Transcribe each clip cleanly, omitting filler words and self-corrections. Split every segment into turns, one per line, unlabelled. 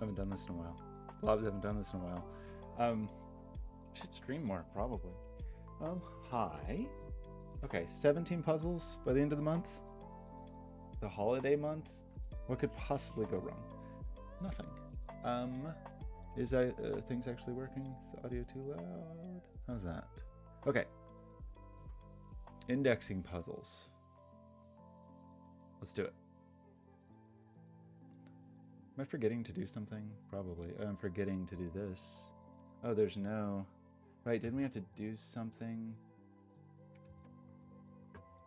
Haven't done this in a while. Blobz, haven't done this in a while. Should stream more, probably. Hi. Okay, 17 puzzles by the end of the month. The holiday month. What could possibly go wrong? Nothing. Is things actually working? Is the audio too loud? How's that? Okay. Indexing puzzles. Let's do it. Am I forgetting to do something? Probably. Oh, I'm forgetting to do this. Oh, there's no... Right, didn't we have to do something?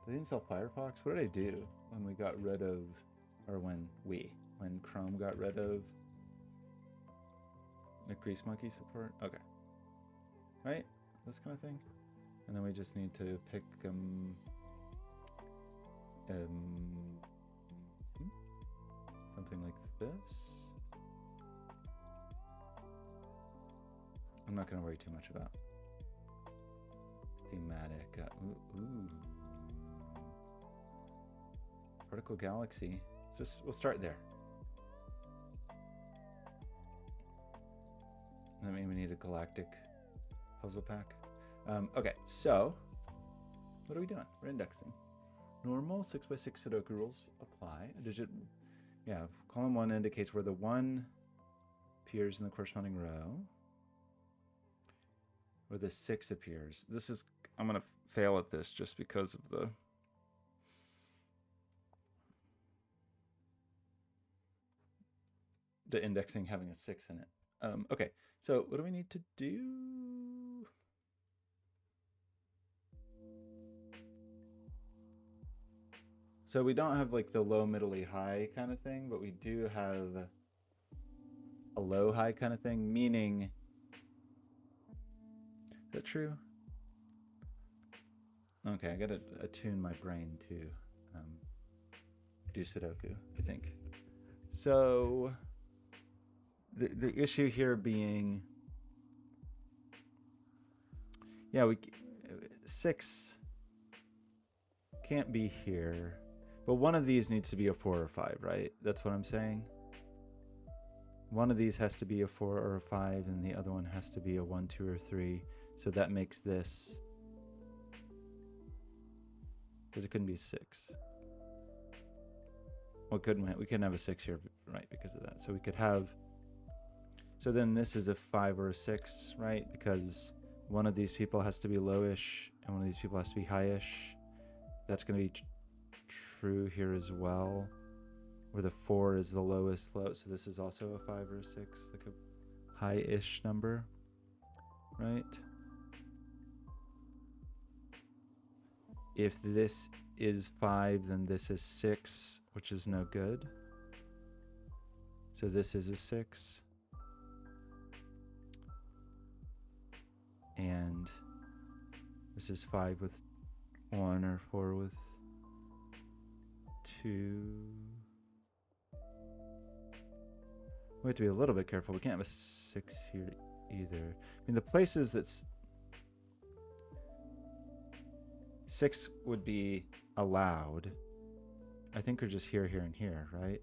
They didn't sell Firefox? What did I do when we got rid of... Or when Chrome got rid of the Grease Monkey support? Okay. Right? This kind of thing? And then we just need to pick something like this. I'm not going to worry too much about thematic. Particle Galaxy. We'll start there. That means we need a galactic puzzle pack. Okay, so what are we doing? We're indexing. Normal 6x6 Sudoku rules apply. A digit, column 1 indicates where the 1 appears in the corresponding row, where the 6 appears. I'm going to fail at this just because of the indexing having a 6 in it. Okay, so what do we need to do? So we don't have like the low, middle-y, high kind of thing, but we do have a low, high kind of thing, meaning... Is that true? Okay, I gotta attune my brain to do Sudoku, I think. So the issue here being, 6 can't be here, but one of these needs to be a 4 or 5, right? That's what I'm saying. One of these has to be a 4 or a 5, and the other one has to be a 1, 2, or 3. So that makes this, because it couldn't be 6. Well, we couldn't have a 6 here, right, because of that. So we could have, so then this is a 5 or a 6, right? Because one of these people has to be lowish, and one of these people has to be highish. That's going to be true here as well, where the 4 is the lowest low. So this is also a 5 or a 6, like a high-ish number, right? If this is 5, then this is 6, which is no good. So this is a 6. And this is 5 with 1 or 4 with 2. We have to be a little bit careful. We can't have a 6 here either. I mean, the places that's 6 would be allowed, I think, are just here, here, and here, right?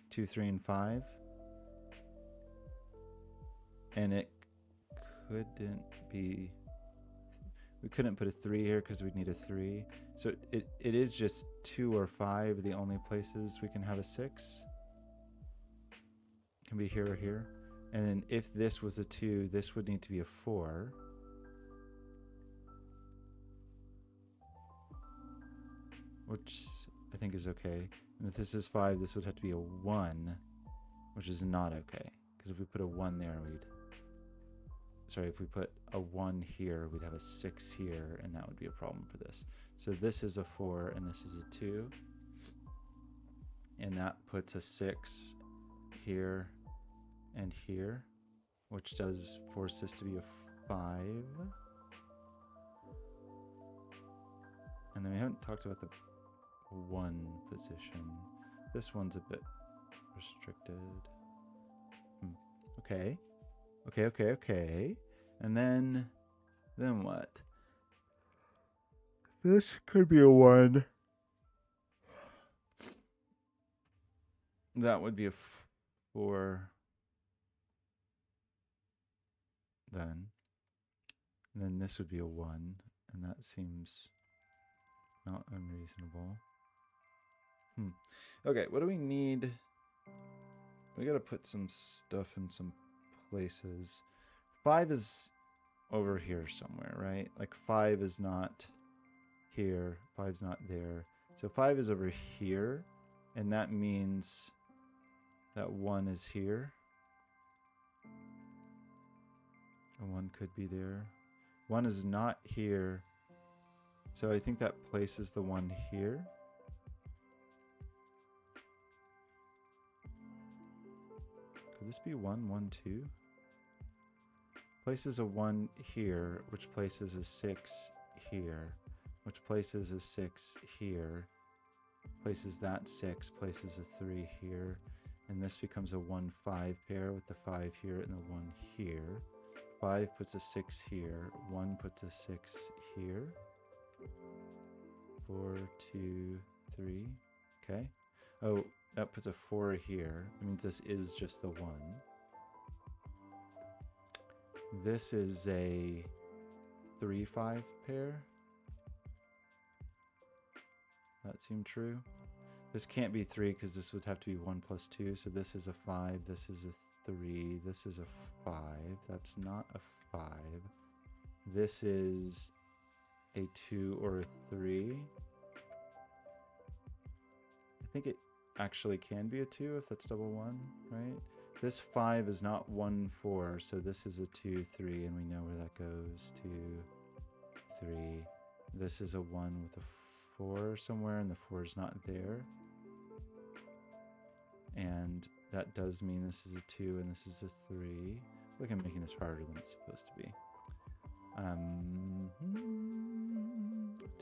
2, 3, and 5. And it couldn't be, we couldn't put a 3 here because we'd need a 3. So it is just 2 or 5 the only places we can have a 6. It can be here or here. And then if this was a 2, this would need to be a 4. Which I think is okay. And if this is 5, this would have to be a 1, which is not okay. Because if we put a 1 there, if we put a 1 here, we'd have a 6 here, and that would be a problem for this. So this is a 4, and this is a 2. And that puts a 6 here and here, which does force this to be a 5. And then we haven't talked about the 1 position. This one's a bit restricted. Okay. Okay. And then what? This could be a 1. That would be a 4. then. And then this would be a 1, and that seems not unreasonable. Okay, what do we need? We gotta put some stuff in some places. 5 is over here somewhere, right? Like 5 is not here, 5's not there. So 5 is over here, and that means that 1 is here. And 1 could be there. 1 is not here. So I think that places the 1 here. Could this be 1, 1, 2? Places a 1 here, which places a 6 here, which places a 6 here, places that 6, places a 3 here, and this becomes a 1, 5 pair with the 5 here and the 1 here. 5 puts a 6 here, 1 puts a 6 here. 4, 2, 3, okay. Oh, that puts a 4 here. That means this is just the 1. This is a 3, 5 pair. That seemed true. This can't be 3 because this would have to be 1 plus 2. So this is a 5. This is a 3. This is a 5. That's not a 5. This is a 2 or a 3. I think it actually can be a 2 if that's double 1, right? This 5 is not 1, 4, so this is a 2, 3, and we know where that goes. 2, 3. This is a 1 with a 4 somewhere, and the 4 is not there. And that does mean this is a 2, and this is a 3. Look, I'm making this harder than it's supposed to be.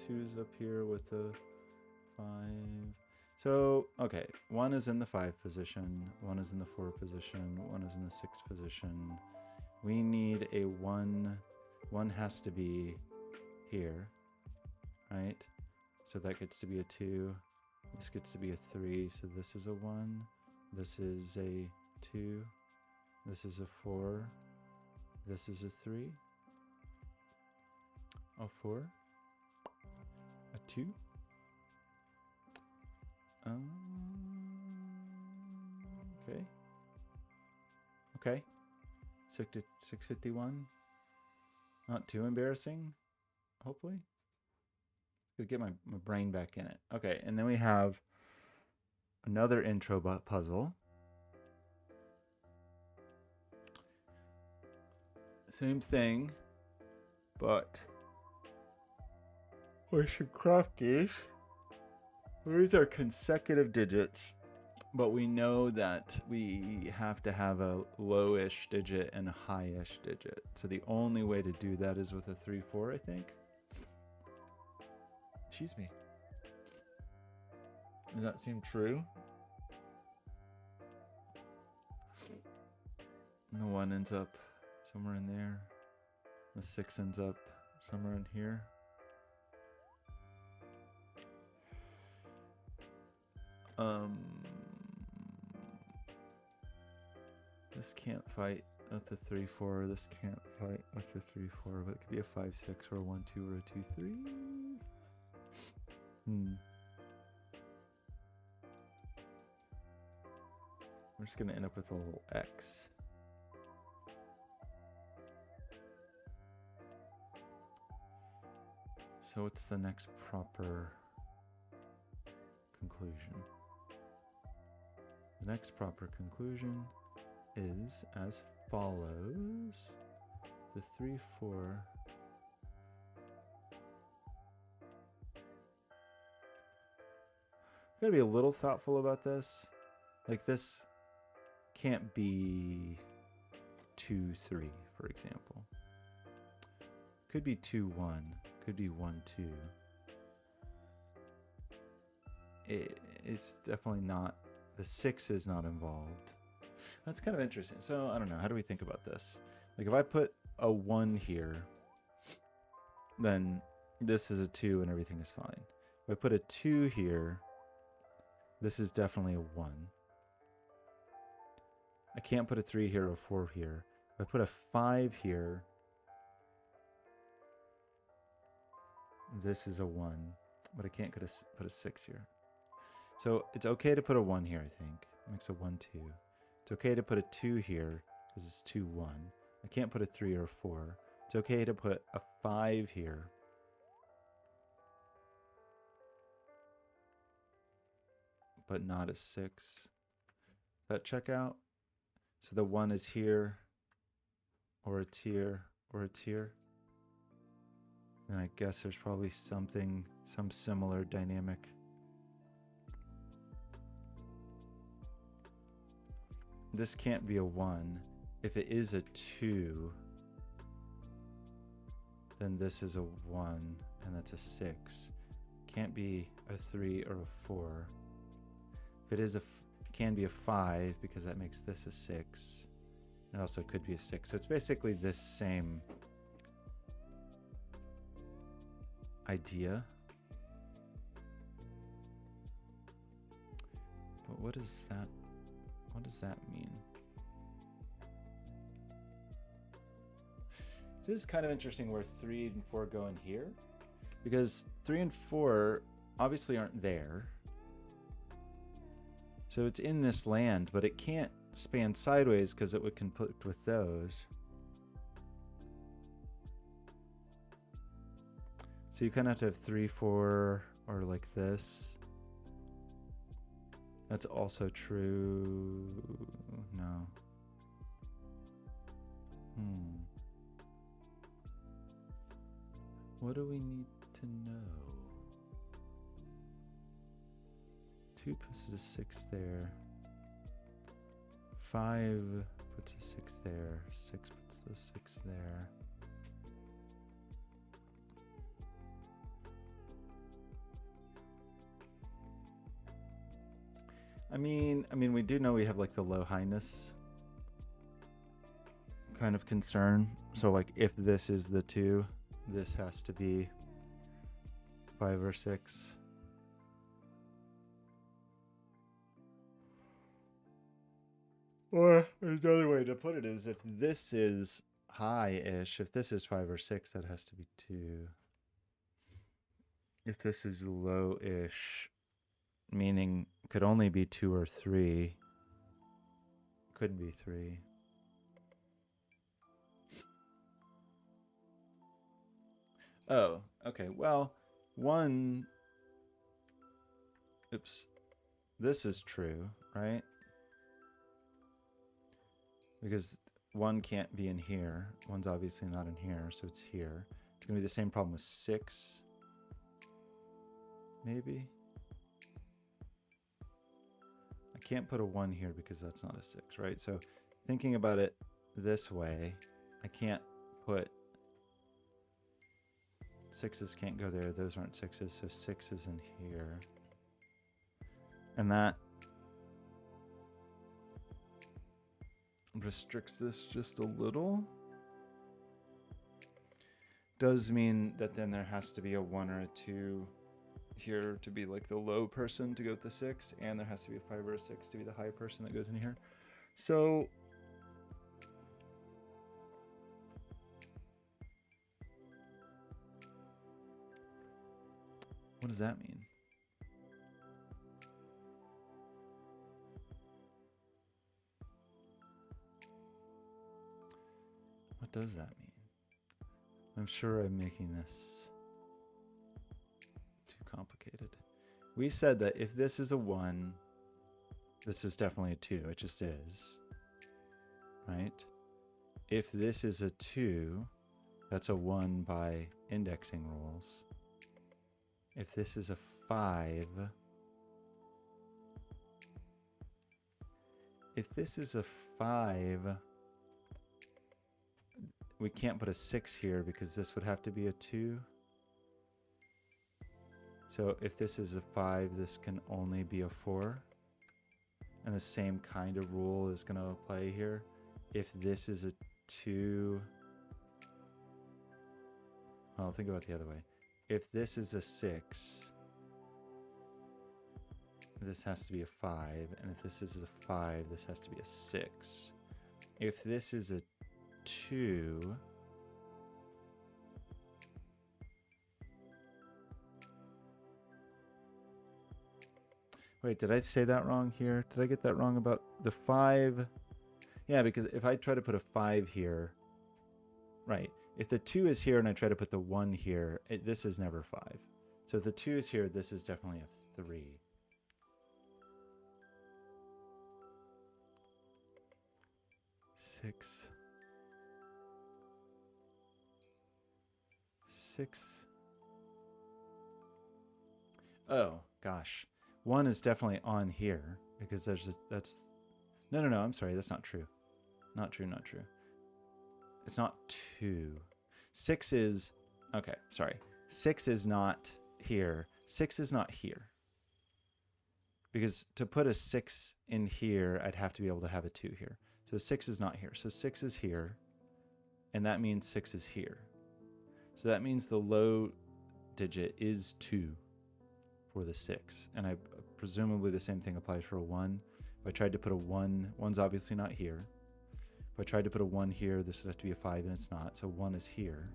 2's up here with a 5. So, okay, 1 is in the 5 position, 1 is in the 4 position, 1 is in the 6 position. We need a 1. 1 has to be here, right? So that gets to be a 2. This gets to be a 3, so this is a 1. This is a 2. This is a 4. This is a 3. A 4. A 2. Okay. Okay. 651. Not too embarrassing, hopefully. Could get my brain back in it. Okay, and then we have another intro puzzle. Same thing, but we should craft these. These are consecutive digits, but we know that we have to have a lowish digit and a highish digit. So the only way to do that is with a 3, 4, I think. Excuse me. Does that seem true? And the 1 ends up somewhere in there. The 6 ends up somewhere in here. This can't fight at the 3, 4. This can't fight with the 3, 4, but it could be a 5, 6, or a 1, 2, or a 2, 3. We're just gonna end up with a little X. So what's the next proper conclusion? The next proper conclusion is as follows. The 3, 4. Gotta be a little thoughtful about this. Like this can't be 2, 3, for example. Could be 2, 1. Could be 1, 2. It's definitely not. The 6 is not involved. That's kind of interesting. So I don't know. How do we think about this? Like if I put a 1 here, then this is a 2 and everything is fine. If I put a 2 here, this is definitely a 1. I can't put a 3 here or a 4 here. If If I put a 5 here, this is a 1, but I can't put a 6 here. So it's okay to put a 1 here, I think. Makes a 1, 2. It's okay to put a 2 here, because it's 2, 1. I can't put a 3 or a 4. It's okay to put a 5 here. But not a 6. That check out? So the 1 is here, or it's here, or it's here. And I guess there's probably some similar dynamic. This can't be a 1. If it is a 2, then this is a 1, and that's a 6. Can't be a 3 or a 4. If it is can be a 5, because that makes this a 6. It also could be a 6. So it's basically this same idea. But what does that mean? It is kind of interesting where 3 and 4 go in here, because 3 and 4 obviously aren't there. So it's in this land, but it can't span sideways because it would conflict with those. So you kind of have to have 3, 4, or like this. That's also true. No. What do we need to know? 2 puts a 6 there. 5 puts a 6 there. 6 puts the 6 there. I mean, we do know we have like the low highness kind of concern. So like if this is the 2, this has to be 5 or 6. Or another way to put it is, if this is high-ish, if this is 5 or 6, that has to be 2. If this is low-ish, meaning could only be 2 or 3, could be 3. Oh, okay. Well, 1, oops, this is true, right? Because 1 can't be in here. 1's obviously not in here, so it's here. It's going to be the same problem with 6, maybe? I can't put a 1 here because that's not a 6, right? So thinking about it this way, I can't put 6's can't go there. Those aren't 6's, so 6 is in here. And that restricts this just a little. Does mean that then there has to be a 1 or a 2 here to be like the low person to go with the 6, and there has to be a 5 or a 6 to be the high person that goes in here. So what does that mean? What does that mean? I'm sure I'm making this too complicated. We said that if this is a 1, this is definitely a 2. It just is. Right? If this is a 2, that's a 1 by indexing rules. If this is a 5, if this is a 5, we can't put a 6 here because this would have to be a 2. So if this is a 5, this can only be a 4. And the same kind of rule is going to apply here. If this is a 2, well, think about it the other way. If this is a 6, this has to be a 5. And if this is a 5, this has to be a 6. If this is a 2. Wait, did I say that wrong here? Did I get that wrong about the 5? Yeah, because if I try to put a 5 here, right, if the 2 is here and I try to put the 1 here, this is never 5. So if the 2 is here, this is definitely a 3. 6. 6. Oh, gosh. 1 is definitely on here because there's just, that's, no, I'm sorry. That's not true. Not true. It's not 2. 6 is, okay, sorry. 6 is not here. 6 is not here. Because to put a 6 in here, I'd have to be able to have a 2 here. So 6 is not here. So 6 is here. And that means 6 is here. So that means the low digit is 2 for the 6. And presumably the same thing applies for a 1. If I tried to put a 1, 1's obviously not here. If I tried to put a 1 here, this would have to be a 5, and it's not. So 1 is here.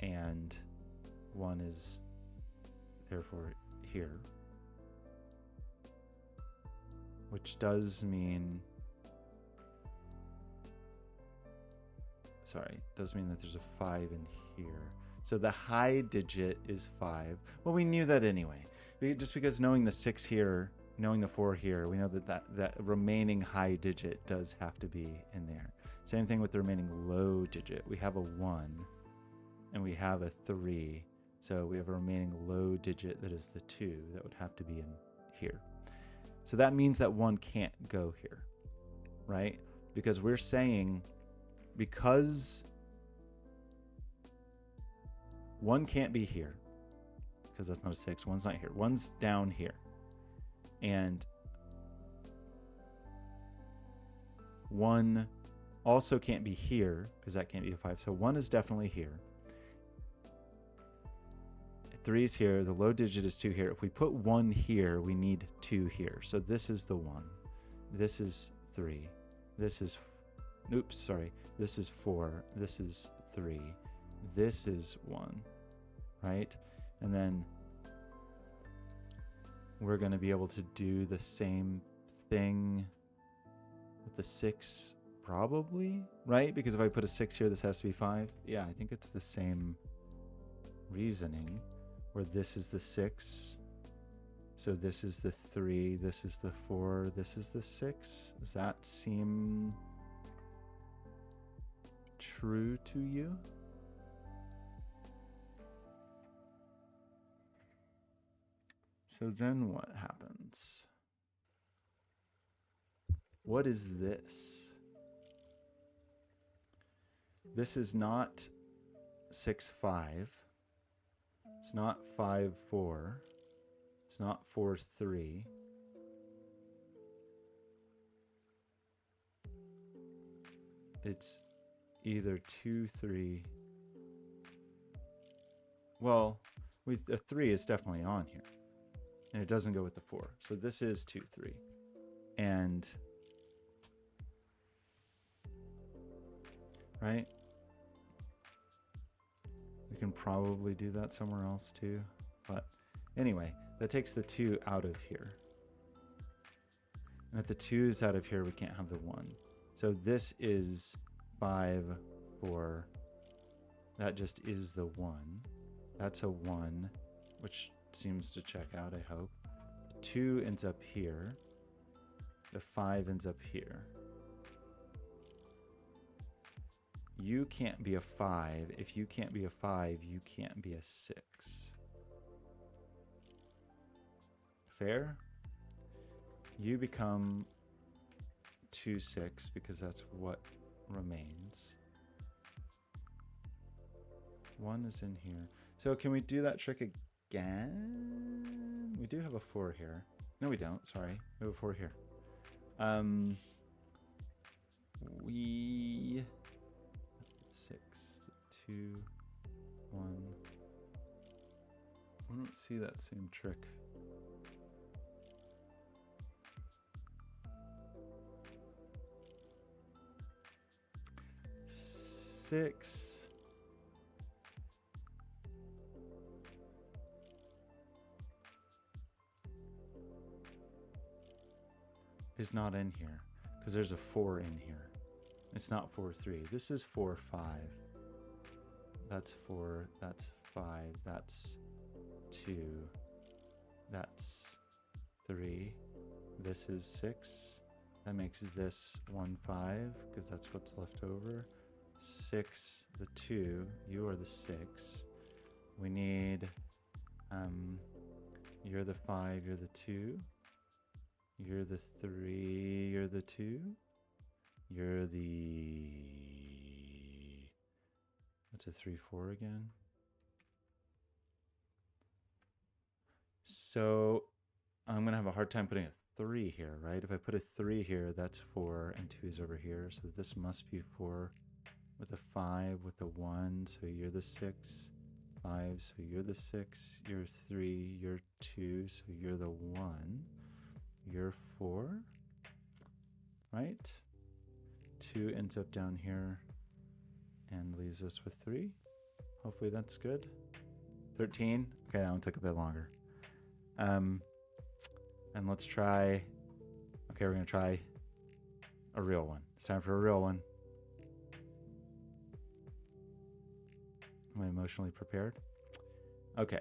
And 1 is therefore here. Which does mean, does mean that there's a 5 in here. So the high digit is 5. Well, we knew that anyway. Just because knowing the 6 here, knowing the 4 here, we know that remaining high digit does have to be in there. Same thing with the remaining low digit. We have a 1 and we have a 3. So we have a remaining low digit that is the 2 that would have to be in here. So that means that 1 can't go here, right? Because we're saying, because 1 can't be here, because that's not a 6. 1's not here. 1's down here. And 1 also can't be here, because that can't be a 5. So 1 is definitely here. 3 is here. The low digit is 2 here. If we put 1 here, we need 2 here. So this is the 1. This is 3. This is, oops, sorry. This is 4. This is 3. This is 1, right? And then we're going to be able to do the same thing with the 6, probably, right? Because if I put a 6 here, this has to be 5. Yeah, I think it's the same reasoning, where this is the 6. So this is the 3, this is the 4, this is the 6. Does that seem true to you? So then what happens? What is this? This is not 6, 5. It's not 5, 4. It's not 4, 3. It's either 2, 3. Well, the 3 is definitely on here. And it doesn't go with the 4. So this is 2, 3. And, right? We can probably do that somewhere else too. But anyway, that takes the 2 out of here. And if the 2 is out of here, we can't have the 1. So this is 5, 4. That just is the 1. That's a 1, which seems to check out, I hope. The 2 ends up here. The 5 ends up here. You can't be a 5. If you can't be a 5, you can't be a 6. Fair? You become 2, 6 because that's what remains. 1 is in here. So can we do that trick again? We do have a 4 here. No, we don't. Sorry. We have a 4 here. We... 6, 2, 1. I don't see that same trick. 6 is not in here because there's a 4 in here. It's not 4, 3. This is 4, 5. That's 4. That's 5. That's 2. That's 3. This is 6. That makes this 1, 5 because that's what's left over. 6, the 2. You are the 6. We need, you're the 5, you're the 2. You're the 3, you're the 2. You're the, what's a 3, 4 again? So I'm gonna have a hard time putting a 3 here, right? If I put a 3 here, that's 4 and 2 is over here. So this must be 4 with a 5 with a 1. So you're the 6, 5. So you're the 6, you're 3, you're 2. So you're the 1, you're 4, right? 2 ends up down here and leaves us with 3. Hopefully that's good. 13. Okay, that one took a bit longer. And let's try, okay, we're gonna try a real one. It's time for a real one. Am I emotionally prepared? Okay.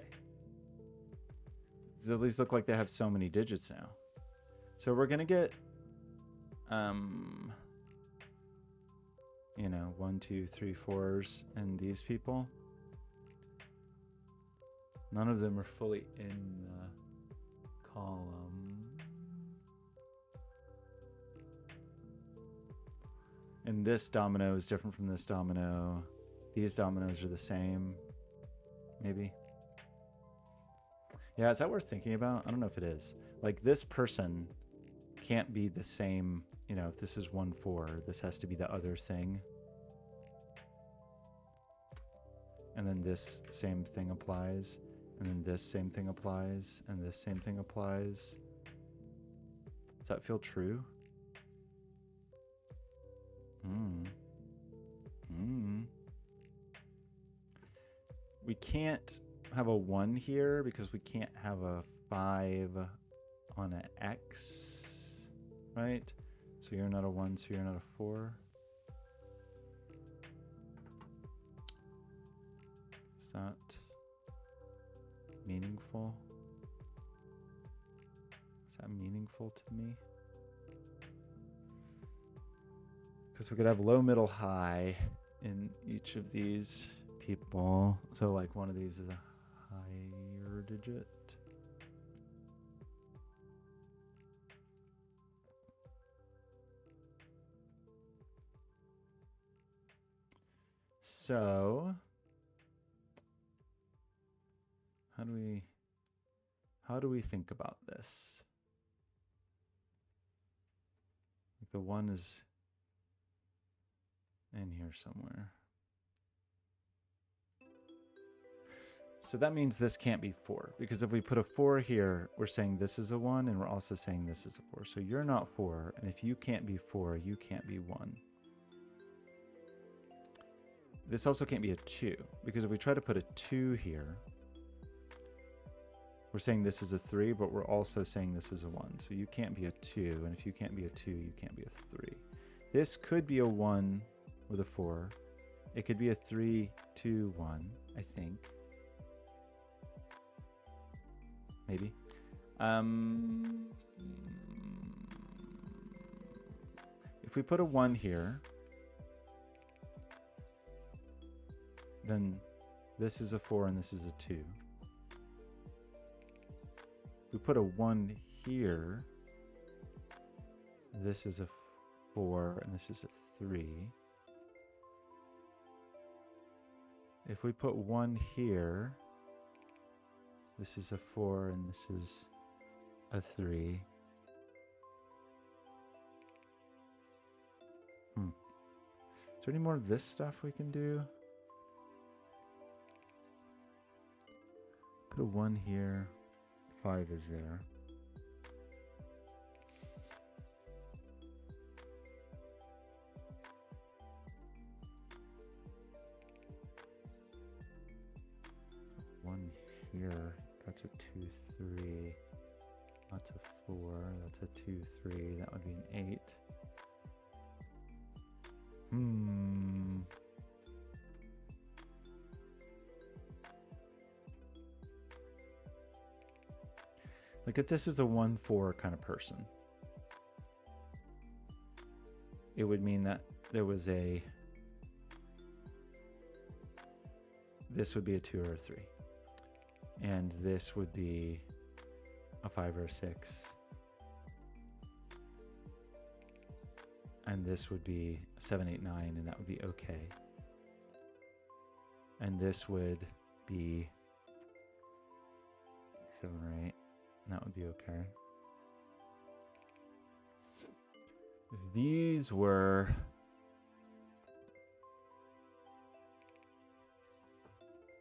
Does at least look like they have so many digits now. So we're gonna get, you know, 1, 2, 3, 4s, and these people. None of them are fully in the column. And this domino is different from this domino. These dominoes are the same, maybe. Yeah, is that worth thinking about? I don't know if it is. Like this person can't be the same, you know, if this is 1, 4, this has to be the other thing. And then this same thing applies. And then this same thing applies. And this same thing applies. Does that feel true? We can't have a 1 here because we can't have a 5 on an X, right? So you're not a 1, so you're not a 4. Is that meaningful? Is that meaningful to me? Because we could have low, middle, high in each of these people. So like one of these is a higher digit. So how do we think about this? Like the 1 is in here somewhere. So that means this can't be 4, because if we put a 4 here, we're saying this is a 1, and we're also saying this is a 4. So you're not 4, and if you can't be 4, you can't be 1. This also can't be a 2, because if we try to put a 2 here, we're saying this is a 3, but we're also saying this is a 1. So you can't be a 2, and if you can't be a 2, you can't be a 3. This could be a 1 with a 4. It could be a 3, 2, 1, I think. Maybe. If we put a 1 here, then this is a 4 and this is a 2. If we put a 1 here, this is a 4 and this is a 3. If we put 1 here, this is a 4 and this is a 3. Is there any more of this stuff we can do? Put a 1 here. 5 is there. here. That's a 2, 3. That's a 4. That's a 2, 3. That would be an 8. Like if this is a 1, 4 kind of person, it would mean that there was this would be a 2 or a 3. And this would be a 5 or a 6. And this would be 7, 8, 9, and that would be okay. And this would be 7 or 8, and that would be okay. If these were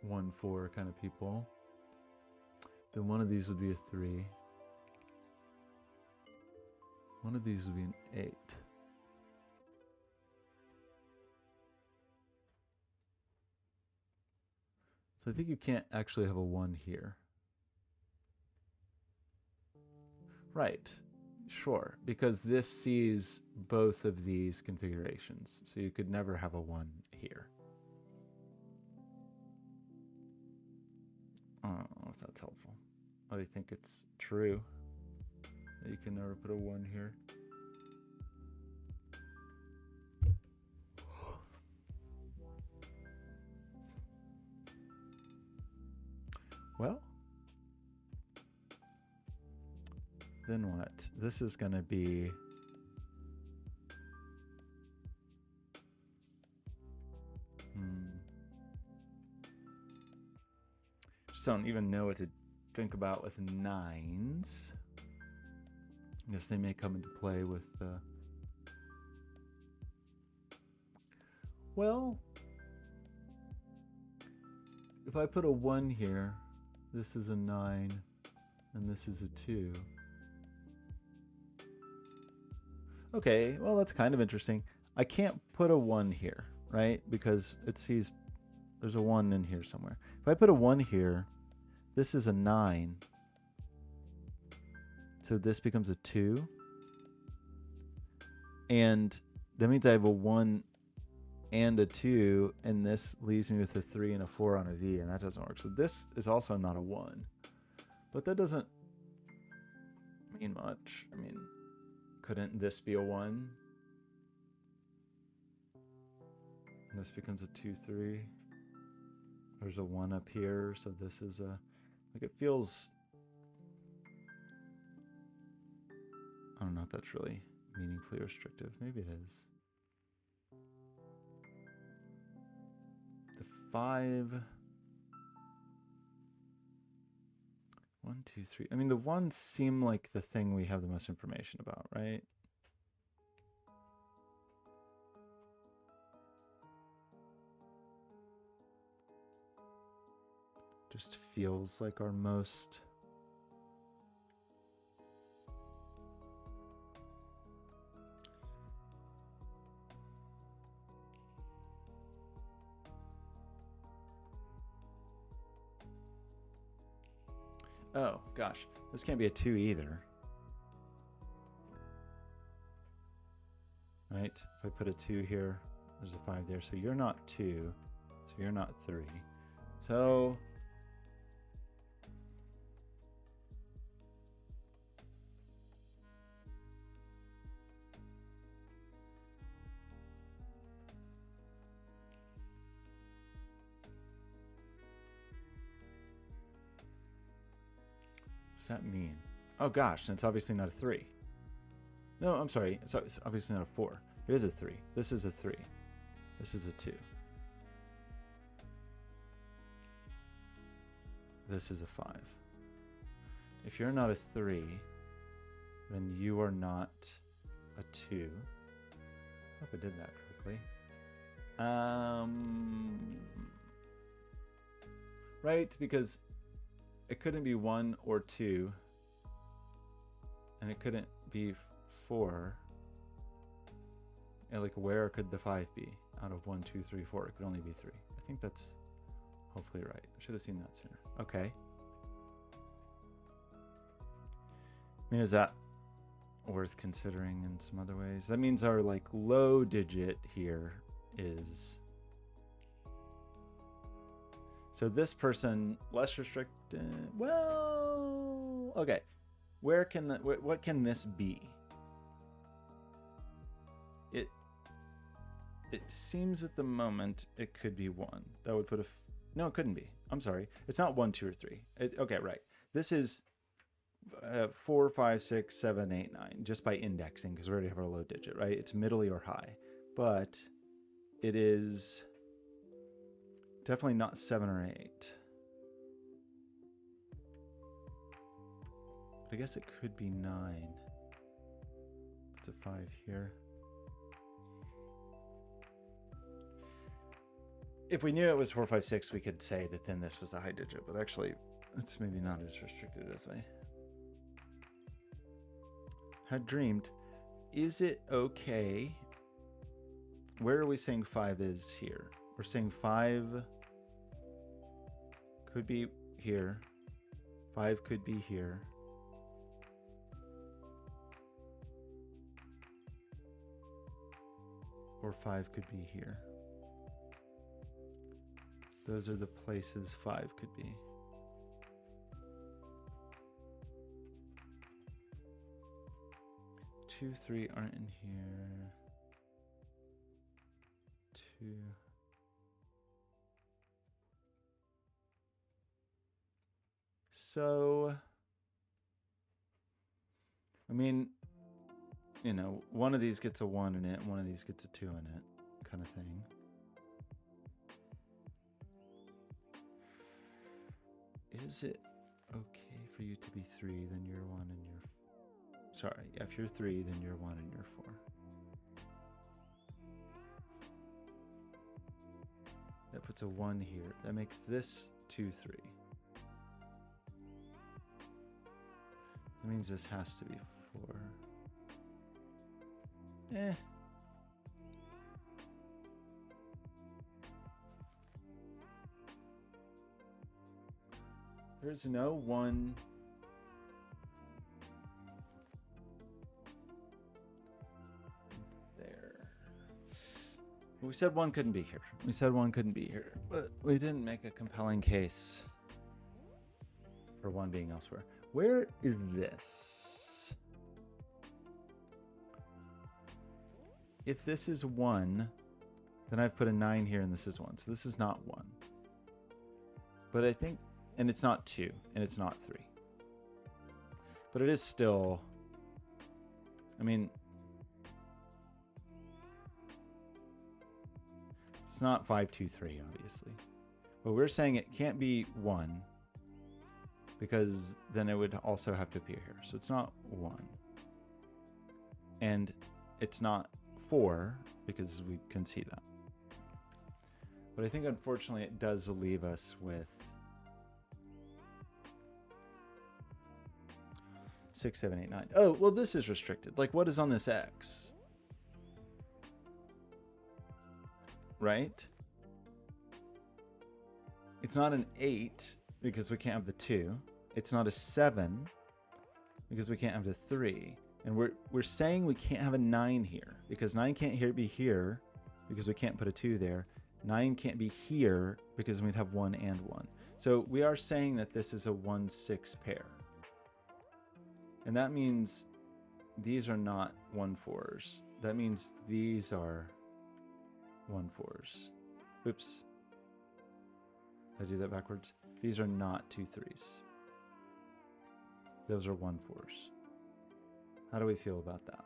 one, 4 kind of people, then one of these would be a 3. One of these would be an 8. So I think you can't actually have a 1 here. Right, sure, because this sees both of these configurations. So you could never have a 1 here. I don't know if that's helpful. I think it's true that you can never put a 1 here. Well, then what? This is going to be just don't even know what to think about with 9s. I guess they may come into play with well, if I put a 1 here, this is a 9 and this is a 2. Okay, well, that's kind of interesting. I can't put a 1 here, right? Because it sees there's a 1 in here somewhere. If I put a 1 here, this is a 9. So this becomes a 2. And that means I have a 1 and a 2, and this leaves me with a 3 and a 4 on a V, and that doesn't work. So this is also not a 1. But that doesn't mean much. I mean, couldn't this be a 1? And this becomes a 2, 3. There's a 1 up here, so this is a... Like, it feels... I don't know if that's really meaningfully restrictive. Maybe it is. The 5... 1, 2, 3. I mean, the 1s seem like the thing we have the most information about, right? Just feels like our most... Oh, gosh. This can't be a 2 either. Right? If I put a 2 here, there's a 5 there. So you're not 2. So you're not 3. So... What's that mean? Oh gosh, it's obviously not a 3. No, I'm sorry. So it's obviously not a 4. It is a 3. This is a 3. This is a 2. This is a 5. If you're not a 3, then you are not a 2. I hope I did that correctly. Right, because it couldn't be 1 or 2, and it couldn't be 4. And like, where could the 5 be out of 1, 2, 3, 4? It could only be 3. I think that's hopefully right. I should have seen that sooner. Okay. mean, is that worth considering in some other ways? That means our like low digit here is, so this person less restricted. Well, okay, where can the, what can this be? It seems at the moment it could be 1. That would put a no, it couldn't be. I'm sorry, it's not 1, 2, or 3. Okay, right. This is 4, 5, 6, 7, 8, 9, just by indexing, because we already have our low digit, right? It's middly or high, but it is definitely not 7 or 8. But I guess it could be 9. It's a 5 here. If we knew it was 4, 5, 6, we could say that then this was a high digit, but actually it's maybe not as restricted as I had dreamed. Is it okay? Where are we saying 5 is here? We're saying 5 could be here. 5 could be here. Or 5 could be here. Those are the places 5 could be. Two, 3 aren't in here. 2. So, I mean, you know, one of these gets a 1 in it, one of these gets a 2 in it, kind of thing. Is it okay for you to be 3, then you're 1 and you're... Sorry, if you're 3, then you're 1 and you're 4. That puts a 1 here. That makes this 2, 3. That means this has to be 4. There's no 1 there. We said 1 couldn't be here. We said 1 couldn't be here, but we didn't make a compelling case for 1 being elsewhere. Where is this? If this is 1, then I've put a 9 here and this is 1. So this is not 1. But I think, and it's not 2, and it's not 3. But it is still, I mean, it's not 5, 2, 3, obviously. But we're saying it can't be 1, because then it would also have to appear here. So it's not 1. And it's not 4, because we can see that. But I think, unfortunately, it does leave us with 6, 7, 8, 9. Oh, well, this is restricted. Like, what is on this X? Right? It's not an 8 because we can't have the 2. It's not a 7 because we can't have the 3. And we're saying we can't have a 9 here because 9 can't be here because we can't put a 2 there. 9 can't be here because we'd have 1 and 1. So we are saying that this is a 1, 6 pair. And that means these are not 1, 4s. That means these are 1, 4s. Oops. Did I do that backwards? These are not 2, 3s. Those are 1, 4s. How do we feel about that?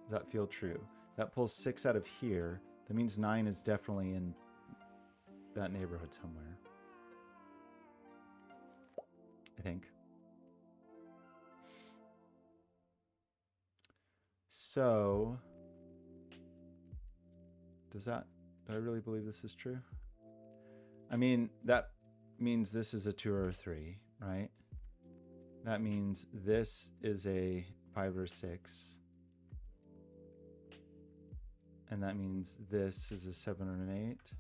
Does that feel true? That pulls 6 out of here. That means 9 is definitely in that neighborhood somewhere. I think. So, do I really believe this is true? I mean, that means this is a 2 or a 3, right? That means this is a 5 or 6. And that means this is a 7 or an 8.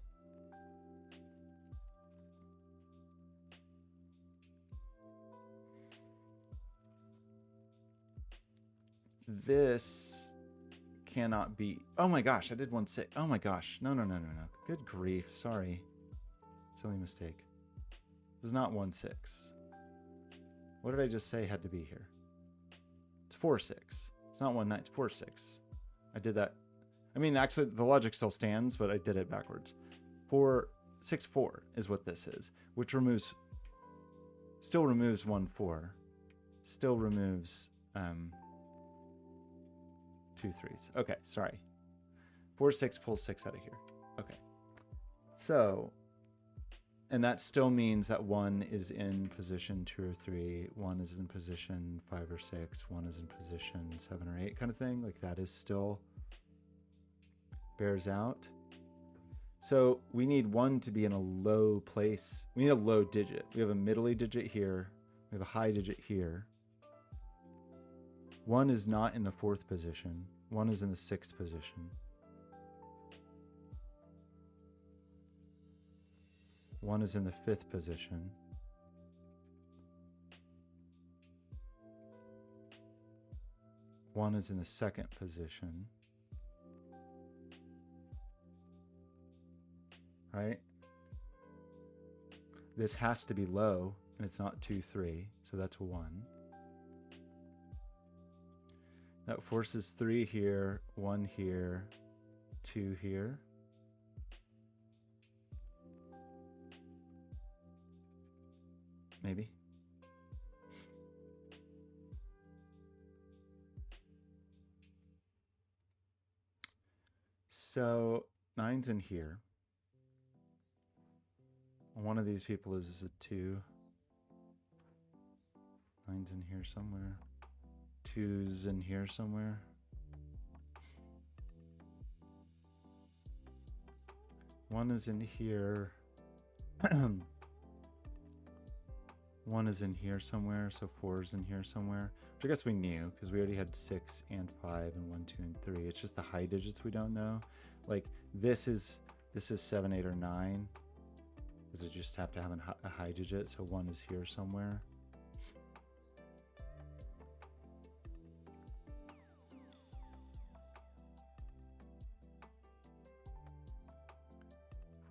this cannot be. Oh my gosh, I did 1 6. Oh my gosh. No. Good grief. Sorry. Silly mistake. This is not 1 6. What did I just say had to be here? It's 4 6. It's not 1 9. It's 4 6. I did that. I mean, actually, the logic still stands, but I did it backwards. 4 6 4 is what this is, which removes. Still removes 1 4. Still removes 2 3s. Okay, sorry. 4 6 pulls 6 out of here. Okay. So. And that still means that 1 is in position 2 or 3, 1 is in position 5 or 6, 1 is in position 7 or 8 kind of thing. Like that is still bears out. So we need 1 to be in a low place. We need a low digit. We have a middly digit here. We have a high digit here. 1 is not in the 4th position. 1 is in the 6th position. 1 is in the 5th position. One is in the 2nd position. Right? This has to be low, and it's not 2 3, so that's 1. That forces 3 here, 1 here, 2 here. Maybe. So 9's in here. One of these people is a 2. 9's in here somewhere. 2's in here somewhere. One is in here. 1 is in here somewhere, so 4 is in here somewhere, which I guess we knew because we already had 6 and 5 and 1, 2, and 3. It's just the high digits we don't know. Like this is 7, 8, or 9, because it just have to have a high digit. So 1 is here somewhere.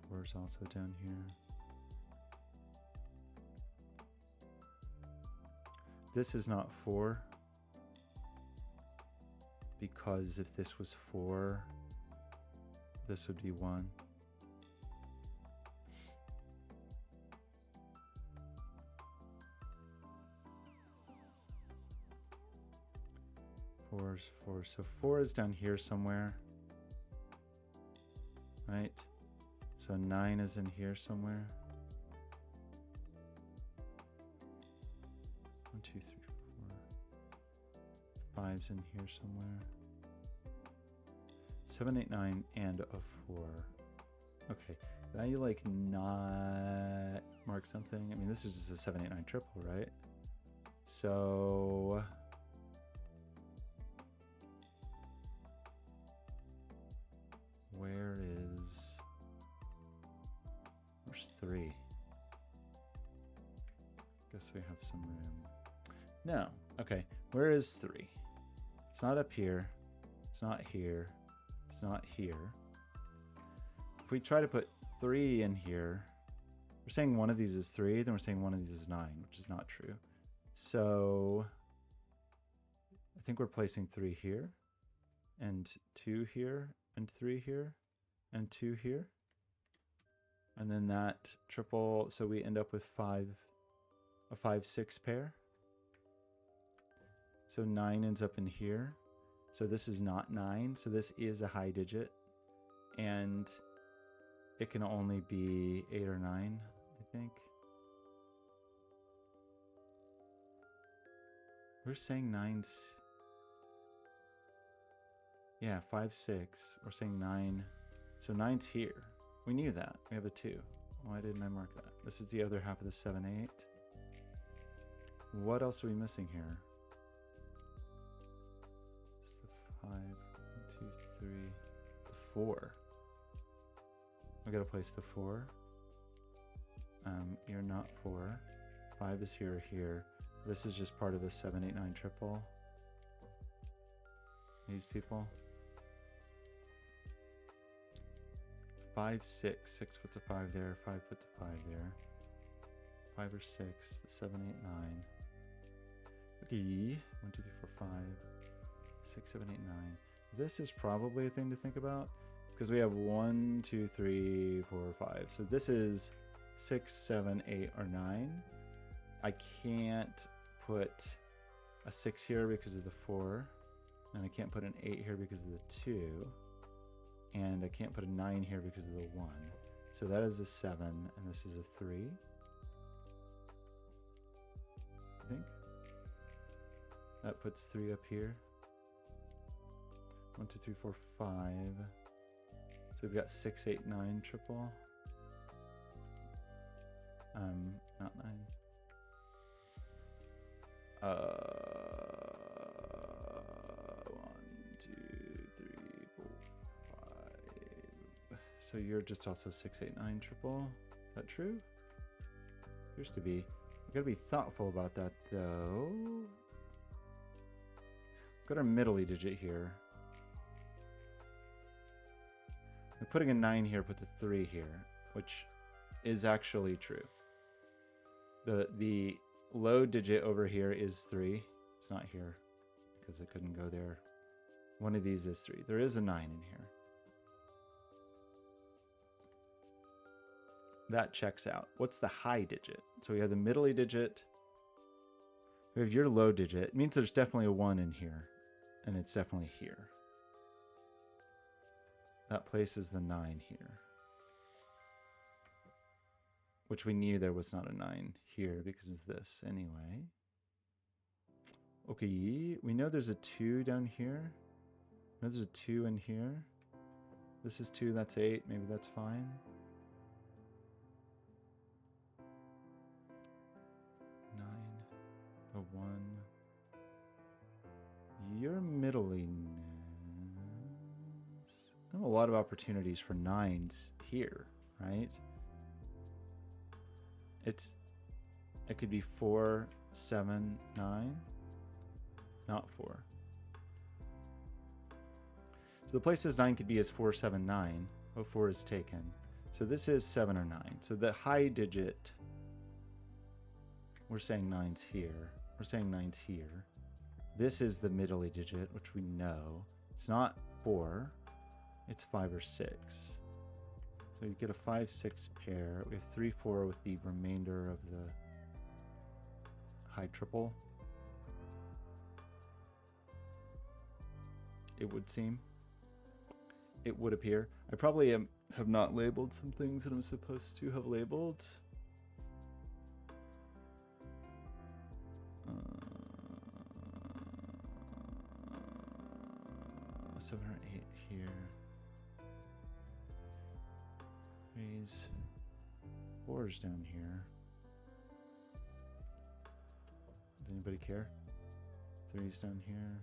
Four is also down here. This is not 4, because if this was 4, this would be 1. Four is 4, so 4 is down here somewhere, right? So 9 is in here somewhere. 1, 2, 3, 4. 5's in here somewhere. 7, 8, 9, and a 4. Okay, now you like not mark something. I mean, this is just a 7, 8, 9 triple, right? So where's 3? Guess we have some room. No. Okay. Where is 3? It's not up here. It's not here. It's not here. If we try to put 3 in here, we're saying one of these is 3, then we're saying one of these is 9, which is not true. So I think we're placing 3 here, and 2 here, and 3 here, and 2 here. And then that triple, so we end up with a 5, 6 pair. So 9 ends up in here. So this is not 9. So this is a high digit. And it can only be 8 or 9, I think. We're saying 9's. Yeah, 5, 6. We're saying 9. So 9's here. We knew that. We have a 2. Why didn't I mark that? This is the other half of the 7, 8. What else are we missing here? It's the 5, 1, 2, 3, the 4. We gotta place the 4. You're not 4. 5 is here or here. This is just part of a 7, 8, 9 triple. These people. 5, 6. 6 puts a 5 there. 5 puts a 5 there. 5 or 6. 7, 8, 9. Okay. 1, 2, 3, 4, 5. 6, 7, 8, 9. This is probably a thing to think about because we have 1, 2, 3, 4, 5. So this is 6, 7, 8, or 9. I can't put a 6 here because of the 4. And I can't put an 8 here because of the 2. And I can't put a 9 here because of the 1. So that is a 7, and this is a 3. I think. That puts 3 up here. 1, 2, 3, 4, 5. So we've got 6, 8, 9 triple. Not 9. 1, 2, 3, 4, 5. So you're just also 6, 8, 9 triple. Is that true? Appears to be. We've got to be thoughtful about that though. We've got our middle-y digit here. And putting a 9 here puts a 3 here, which is actually true. The low digit over here is 3. It's not here because it couldn't go there. One of these is 3. There is a 9 in here. That checks out. What's the high digit? So we have the middle-y digit. We have your low digit. It means there's definitely a 1 in here. And it's definitely here. That places the 9 here. Which we knew there was not a 9 here because of this anyway. Okay, we know there's a 2 down here. We know there's a 2 in here. This is 2, that's 8. Maybe that's fine. 9, a 1. Your middliness. I have a lot of opportunities for 9s here, right? It could be 4, 7, 9, not 4. So the places 9 could be is 4, 7, 9. Oh, 4 is taken. So this is 7 or 9. So the high digit, we're saying 9's here. We're saying 9's here. This is the middle-y digit, which we know. It's not 4. It's 5 or 6. So you get a 5, 6 pair. We have 3, 4 with the remainder of the high triple. It would seem. It would appear. I probably have not labeled some things that I'm supposed to have labeled. 7 or 8 here. 3's, 4's down here. Does anybody care? 3's down here.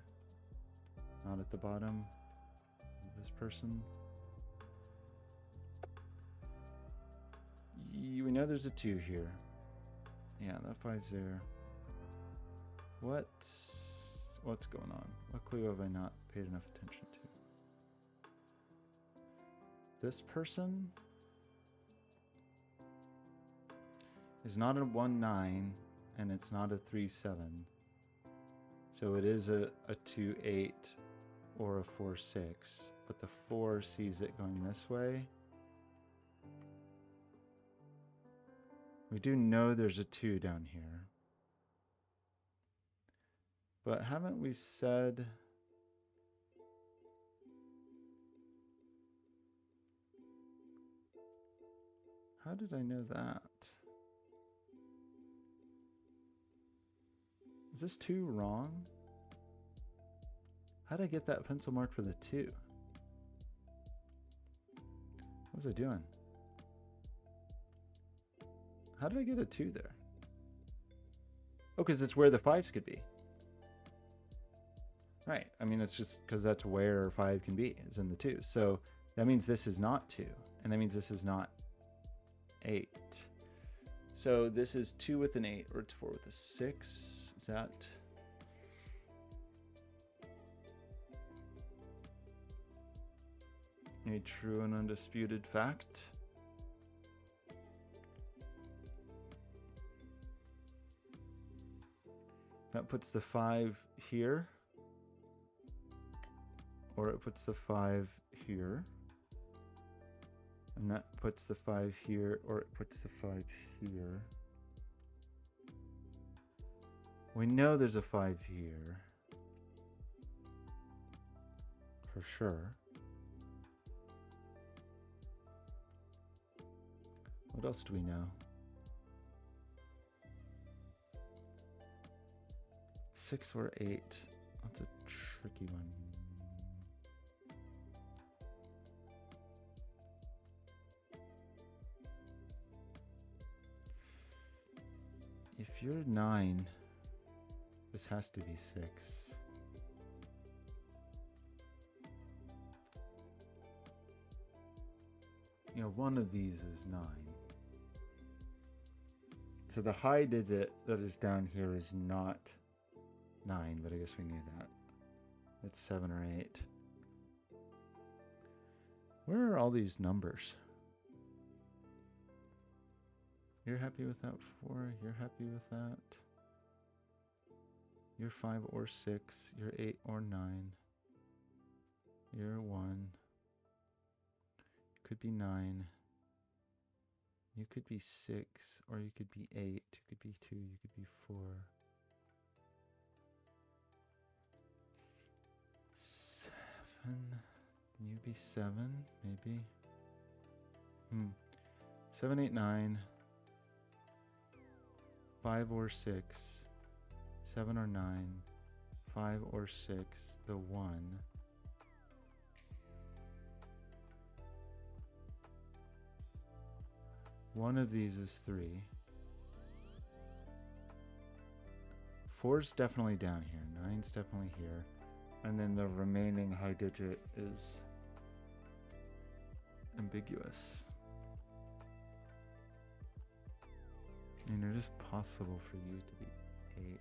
Not at the bottom. This person. We know there's a 2 here. Yeah, that 5's there. What's going on? What clue have I not paid enough attention to? This person is not a 1, 9, and it's not a 3, 7. So it is a 2, 8 or a 4, 6, but the 4 sees it going this way. We do know there's a 2 down here. But haven't we said... How did I know that? Is this 2 wrong? How did I get that pencil mark for the 2? What was I doing? How did I get a 2 there? Oh, because it's where the 5s could be. Right. I mean, it's just because that's where 5 can be, is in the 2. So that means this is not 2. And that means this is not 8. So this is 2 with an 8, or it's 4 with a 6. Is that... A true and undisputed fact. That puts the 5 here. Or it puts the 5 here. And that puts the 5 here, or it puts the 5 here. We know there's a 5 here. For sure. What else do we know? 6 or 8. That's a tricky one. If you're 9, this has to be 6. You know, one of these is 9. So the high digit that is down here is not 9, but I guess we knew that. It's 7 or 8. Where are all these numbers? You're happy with that 4. You're happy with that. You're 5 or 6. You're 8 or 9. You're 1. Could be 9. You could be 6, or you could be 8. You could be 2. You could be 4. 7. Can you be 7? Maybe. 7, 8, 9. 5 or 6. 7 or 9. 5 or 6. The 1. One of these is 3. 4's definitely down here. 9's definitely here. And then the remaining high digit is ambiguous. And it is possible for you to be 8,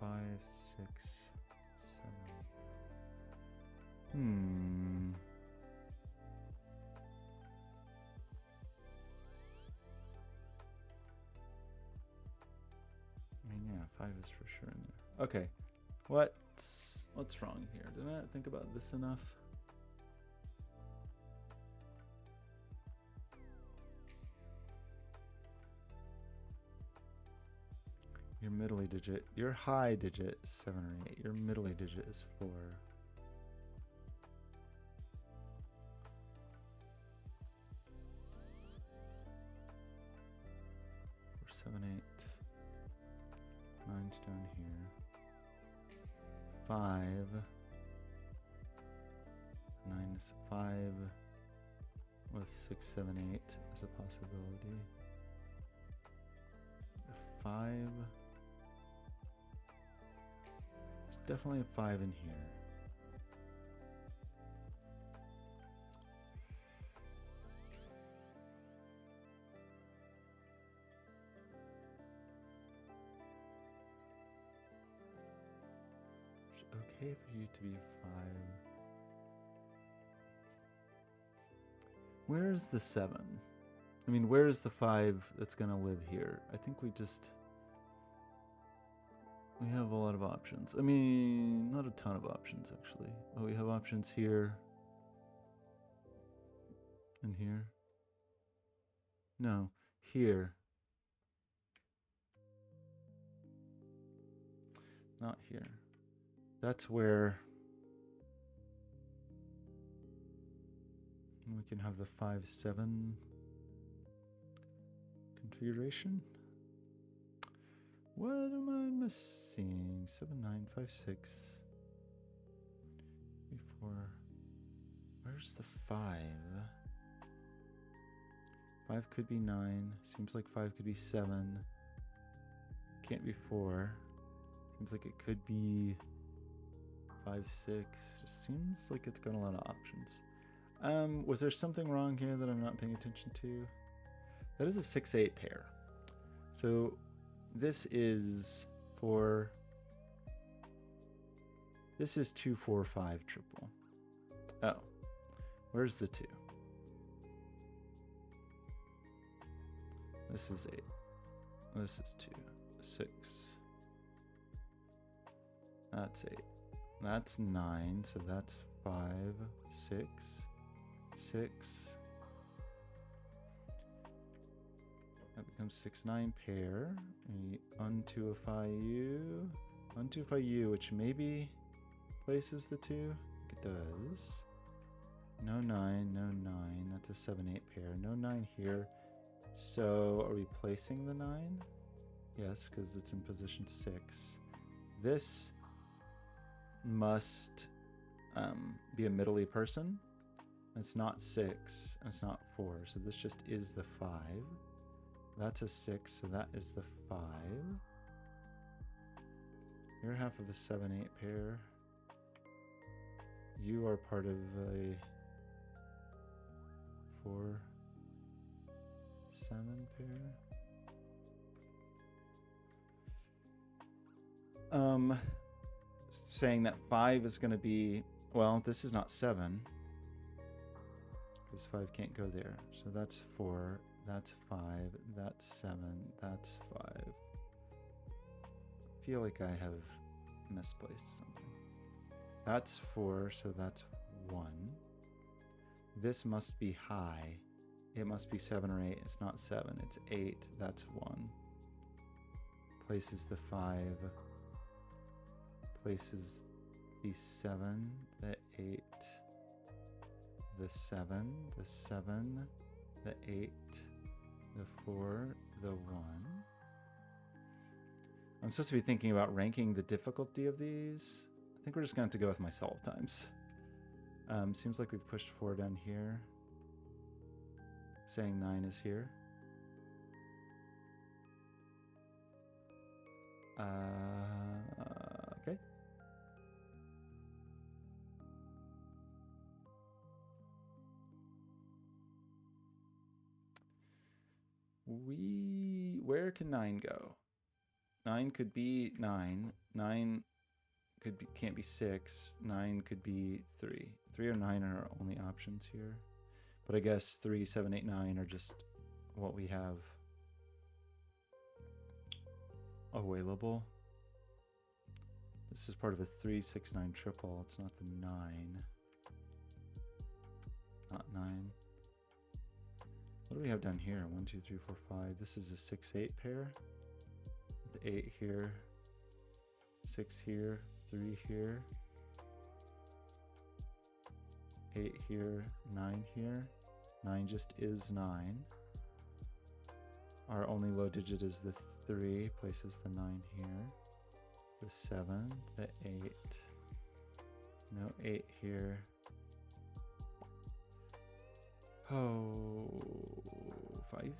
4, 5, 6, 7. I mean, yeah, 5 is for sure in there. Okay, what's wrong here? Did I not think about this enough? Your middle digit, your high digit is 7 or 8. Your middle digit is 4. 7, 8. 9's down here. 5. 9 is 5 with 6, 7, 8 as a possibility. 5. There's definitely a 5 in here. It's okay for you to be a 5. Where's the 7? I mean, where's the 5 that's going to live here? I think we have a lot of options. I mean, not a ton of options, actually. Oh, we have options here. And here. No, here. Not here. That's where we can have the 5-7 configuration. What am I missing? 7, 9, 5, 6. 3, 4. Where's the 5? 5 could be 9. Seems like 5 could be 7. Can't be 4. Seems like it could be 5, 6. Just seems like it's got a lot of options. Was there something wrong here that I'm not paying attention to? That is a 6-8 pair. So this is 2, 4, 5 triple. Oh, where's the 2? This is 8. This is 2. 6. That's 8. That's 9. So that's 5, 6, 6. That becomes 6, 9 pair. We untuify you. Untuify you, which maybe places the 2. It does. No 9, no 9. That's a 7, 8 pair. No 9 here. So are we placing the 9? Yes, because it's in position 6. This must be a middly person. It's not 6. It's not 4. So this just is the 5. That's a 6. So that is the 5. You're half of a 7, 8 pair. You are part of a 4, 7 pair. Saying that 5 is going to be, well, this is not 7 because 5 can't go there. So that's 4, that's 5, that's 7, that's 5. I feel like I have misplaced something. That's 4, so that's 1. This must be high. It must be 7 or 8. It's not 7, it's 8. That's 1. Places the 5. Places the 7, the 8, the 7, the 7, the 8, the 4, the 1. I'm supposed to be thinking about ranking the difficulty of these. I think we're just going to have to go with my solve times. Seems like we've pushed 4 down here. Saying 9 is here. Okay. Where can 9 go? 9 could be 9. 9 can't be 6. 9 could be 3. 3 or 9 are our only options here. But I guess 3, 7, 8, 9 are just what we have available. This is part of a 3, 6, 9 triple. It's not the 9. Not 9. What do we have down here? 1, 2, 3, 4, 5. This is a 6, 8 pair. The 8 here. 6 here. 3 here. 8 here. 9 here. 9 just is 9. Our only low digit is the 3. Places the 9 here. The 7. The 8. No 8 here. Oh, 5.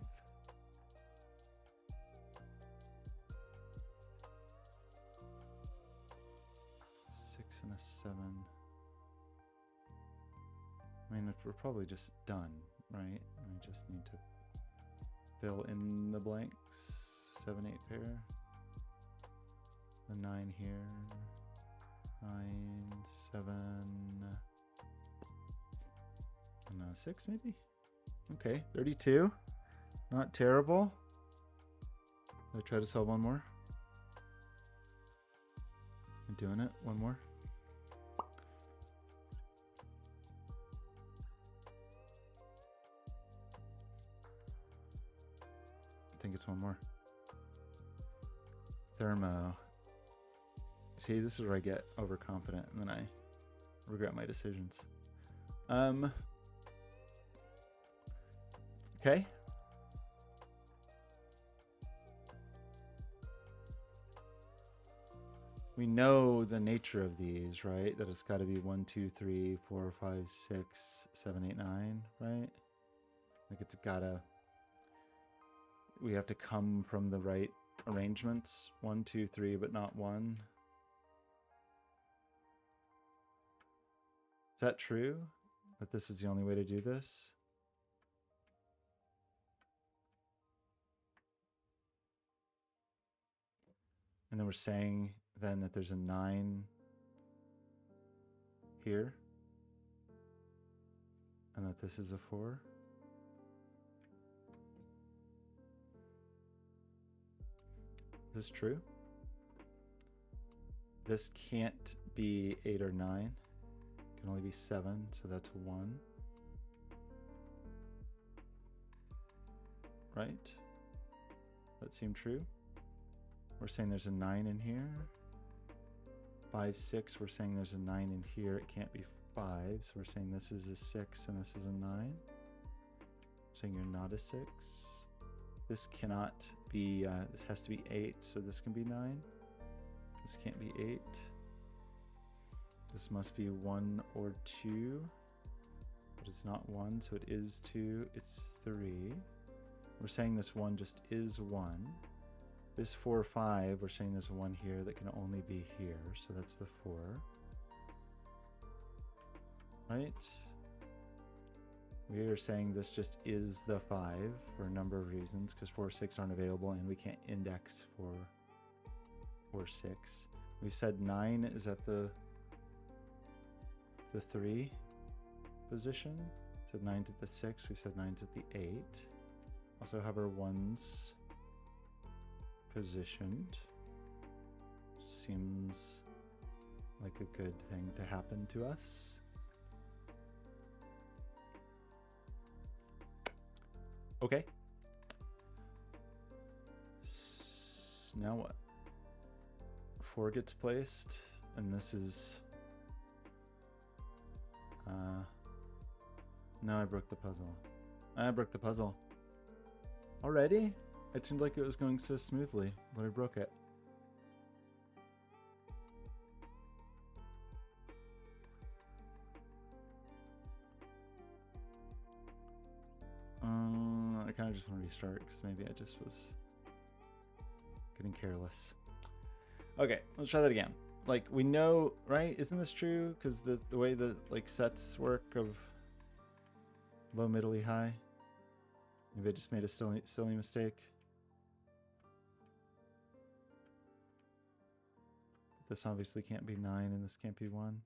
Six and a 7. I mean, we're probably just done, right? We just need to fill in the blanks. 7, 8 pair. The 9 here. 9, 7. And 6 maybe? Okay, 32. Not terrible. Did I try to solve one more? I'm doing it. One more. I think it's one more. Thermo. See, this is where I get overconfident and then I regret my decisions. Okay. We know the nature of these, right? That it's got to be 1, 2, 3, 4, 5, 6, 7, 8, 9, right? Like it's gotta, we have to come from the right arrangements. 1, 2, 3, but not 1. Is that true? That this is the only way to do this? And then we're saying then that there's a 9 here. and that this is a 4. Is this true? This can't be 8 or 9. It can only be 7, so that's 1. Right? That seem true? We're saying there's a 9 in here. 5, 6, we're saying there's a 9 in here. It can't be 5, so we're saying this is a 6 and this is a 9. We're saying you're not a 6. This cannot be, this has to be 8, so this can be 9. This can't be 8. This must be 1 or 2, but it's not 1, so it is 2. It's 3. We're saying this 1 just is 1. This 4, 5, we're saying there's 1 here that can only be here, so that's the 4. Right? We are saying this just is the 5 for a number of reasons, because 4, 6 aren't available, and we can't index for 4, 6. We've said 9 is at the 3 position. We said 9's at the 6. We said 9's at the 8. Also have our 1s positioned. Seems like a good thing to happen to us. Okay. Now what? 4 gets placed, and this is... no, I broke the puzzle. I broke the puzzle. Already? It seemed like it was going so smoothly, but I broke it. I kind of just want to restart because maybe I just was getting careless. Okay, let's try that again. Like, we know, right? Isn't this true? Because the way the like sets work of low, middle, high. Maybe I just made a silly mistake. This obviously can't be 9 and this can't be 1.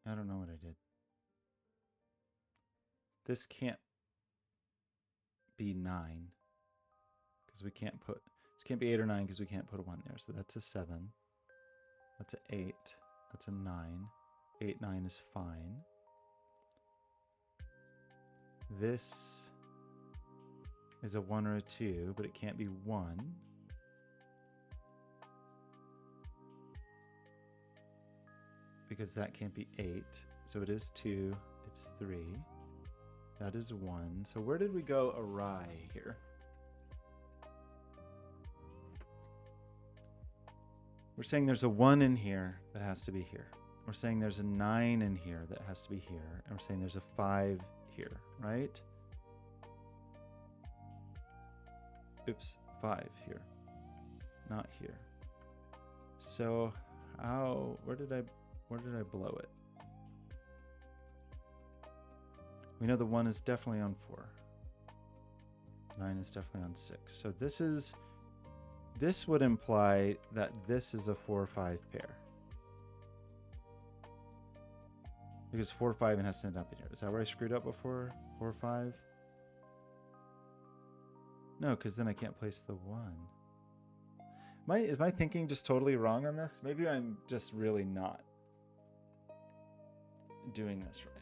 I don't know what I did. This can't be 9 because we can't put, this can't be 8 or 9 because we can't put a 1 there. So that's a 7. That's an 8. That's a 9. 8, 9 is fine. This is a 1 or a 2, but it can't be 1. Because that can't be 8. So it is 2. It's 3. That is 1. So where did we go awry here? We're saying there's a 1 in here that has to be here. We're saying there's a 9 in here that has to be here. And we're saying there's a 5 here, right? Oops, 5 here. Not here. So where did I blow it? We know the 1 is definitely on 4. 9 is definitely on 6. So this would imply that this is a 4-5 pair. Because 4-5 and has to end up in here. Is that where I screwed up before? 4-5? No, because then I can't place the 1. Is my thinking just totally wrong on this? Maybe I'm just really not doing this right.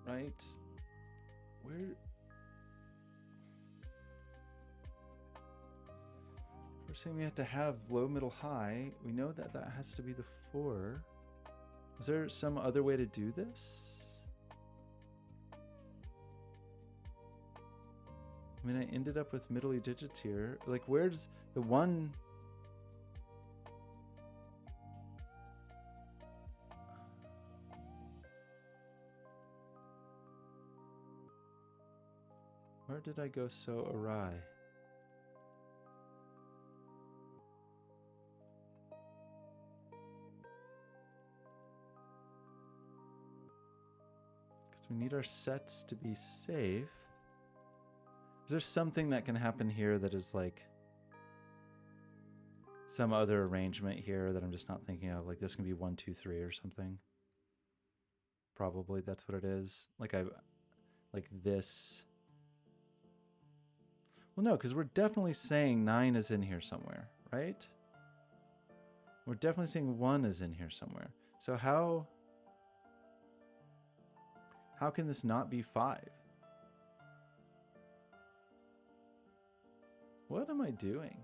8, right? We're saying we have to have low, middle, high. We know that that has to be the 4. Is there some other way to do this? I mean, I ended up with middle digits here. Like, where's the 1? Where did I go so awry? Because we need our sets to be safe. Is there something that can happen here that is like some other arrangement here that I'm just not thinking of? Like this can be 1, 2, 3 or something. Probably that's what it is. Like this. Well, no, because we're definitely saying 9 is in here somewhere, right? We're definitely saying 1 is in here somewhere. So how can this not be 5? What am I doing?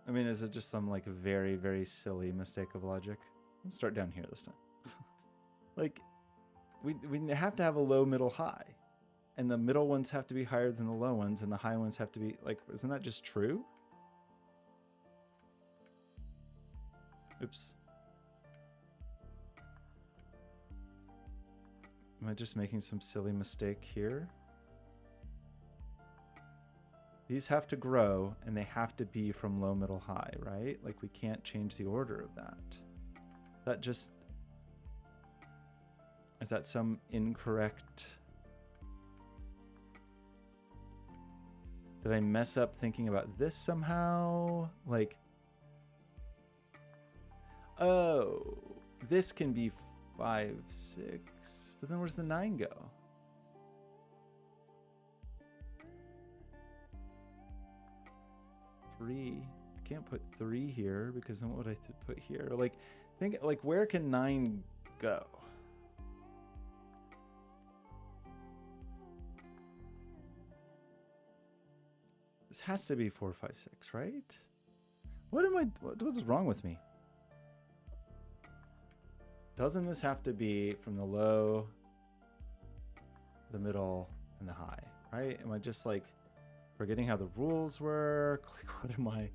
I mean, is it just some like very, very silly mistake of logic? Let's start down here this time. Like, we have to have a low, middle, high. And the middle ones have to be higher than the low ones, and the high ones have to be, like, isn't that just true? Oops. Am I just making some silly mistake here? These have to grow, and they have to be from low, middle, high, right? Like, we can't change the order of that. That just... Is that some incorrect... Did I mess up thinking about this somehow? Like... Oh, this can be 5, 6, but then where's the 9 go? Three. I can't put 3 here because then what would I put here? Like, think like where can 9 go? This has to be 4, 5, 6, right? What's wrong with me? Doesn't this have to be from the low, the middle, and the high, right? Am I just like forgetting how the rules work? Like, what am I?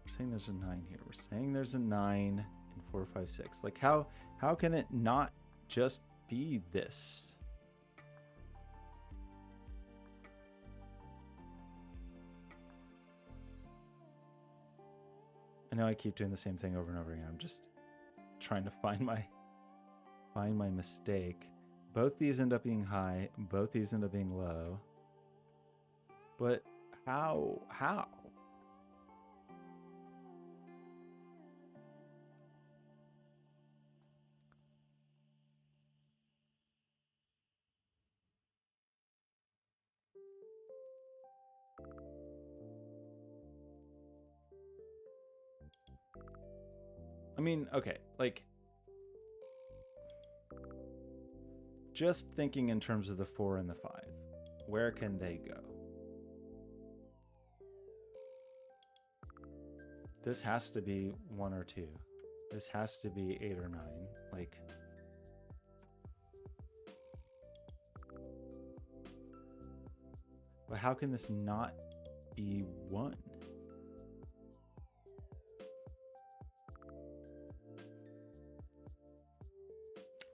We're saying there's a 9 here. We're saying there's a 9 in 4, 5, 6. Like how can it not just be this? I know I keep doing the same thing over and over again. I'm just trying to find my mistake. Both these end up being high. Both these end up being low. But how? I mean, okay, like just thinking in terms of the 4 and the 5, where can they go? This has to be 1 or 2. This has to be 8 or 9. Like, but how can this not be 1?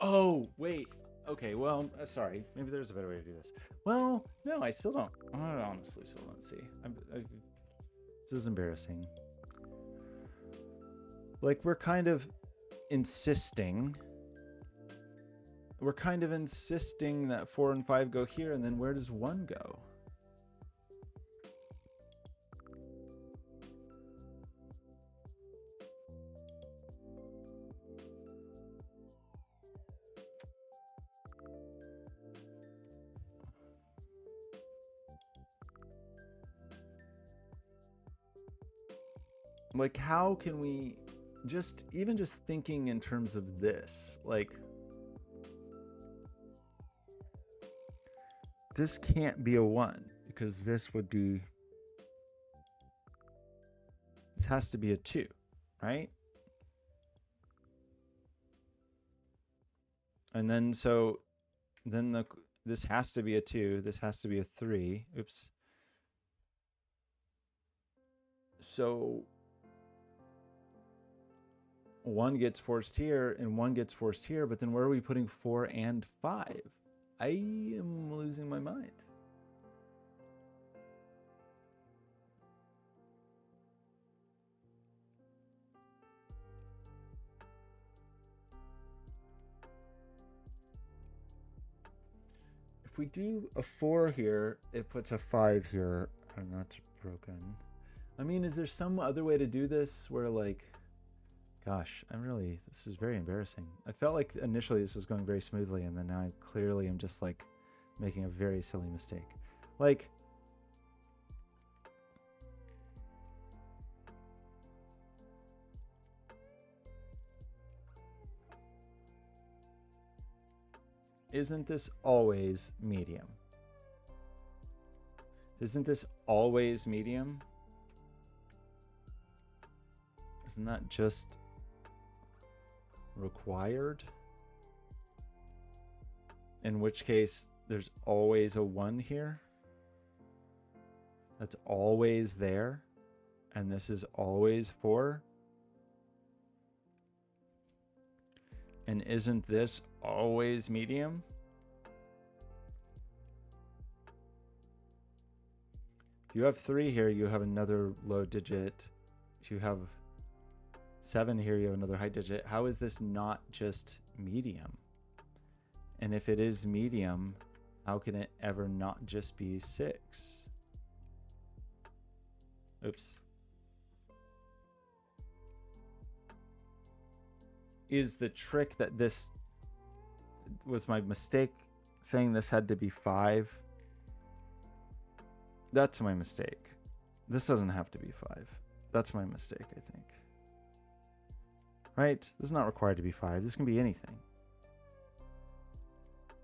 Oh, wait. Okay, well, sorry. Maybe there's a better way to do this. Well, no, I still don't. I honestly still don't see. This is embarrassing. Like, we're kind of insisting. We're kind of insisting that 4 and 5 go here, and then where does 1 go? Like, how can we even just thinking in terms of this, like, this can't be a 1 because this would be, this has to be a 2, right? And then so then this has to be a 2, this has to be a 3. Oops. So 1 gets forced here and 1 gets forced here, but then where are we putting 4 and 5? I am losing my mind. we do a 4 here, it puts a 5 here, and that's broken. I mean, is there some other way to do this where, like, gosh, this is very embarrassing. I felt like initially this was going very smoothly, and then now I clearly am just, like, making a very silly mistake. Like, isn't this always medium? Isn't this always medium? Isn't that just required? In which case, there's always a 1 here. That's always there. And this is always 4. And isn't this always medium? If you have 3 here, you have another low digit. If you have 7 here, you have another high digit. How is this not just medium? And if it is medium, how can it ever not just be 6? Oops. Is the trick that this was my mistake saying this had to be 5? That's my mistake. This doesn't have to be 5. That's my mistake, I think. Right? This is not required to be 5. This can be anything.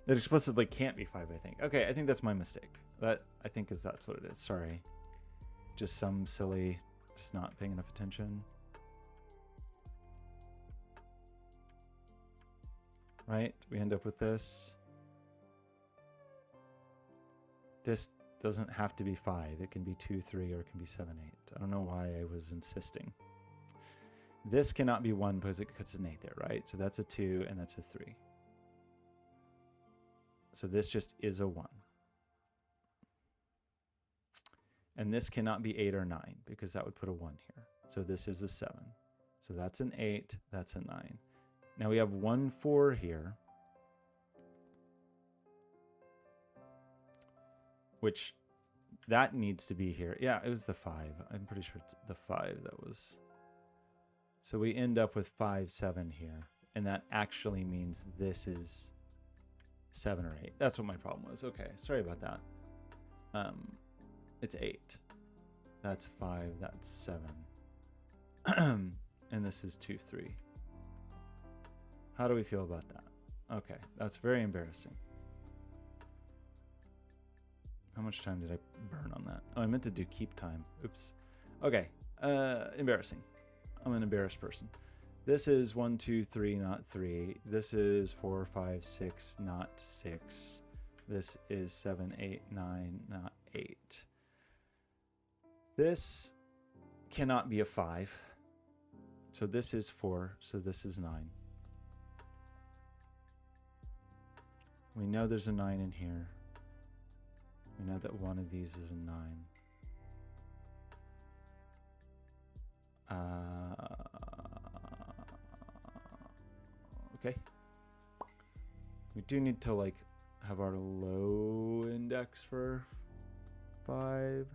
It explicitly can't be 5, I think. Okay, I think that's my mistake. That's what it is. Sorry. Just some silly, just not paying enough attention. Right? We end up with this. This doesn't have to be 5. It can be 2, 3, or it can be 7, 8. I don't know why I was insisting. This cannot be 1 because it puts an 8 there, right? So that's a 2 and that's a 3. So this just is a 1. And this cannot be 8 or 9 because that would put a 1 here. So this is a 7. So that's an 8, that's a 9. Now we have 1, 4 here, which that needs to be here. Yeah, it was the 5. I'm pretty sure it's the 5 that was. So we end up with 5, 7 here. And that actually means this is 7 or 8. That's what my problem was. Okay, sorry about that. It's 8. That's 5. That's 7. And this is 2, 3. How do we feel about that? Okay, that's very embarrassing. How much time did I burn on that? Oh, I meant to do keep time. Oops. Okay, embarrassing. I'm an embarrassed person. This is 1, 2, 3, not 3. This is 4, 5, 6, not 6. This is 7, 8, 9, not 8. This cannot be a 5. So this is 4, so this is 9. We know there's a 9 in here. We know that one of these is a 9. Okay. We do need to like have our low index for 5.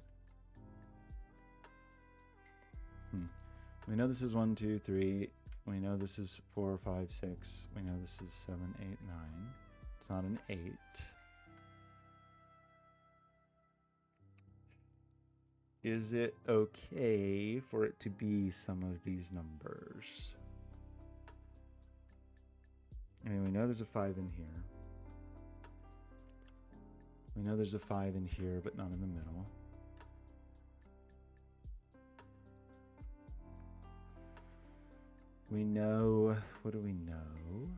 We know this is 1, 2, 3. We know this is 4, 5, 6. We know this is 7, 8, 9. It's not an 8. Is it okay for it to be some of these numbers? I mean, we know there's a 5 in here. We know there's a 5 in here, but not in the middle. We know, what do we know?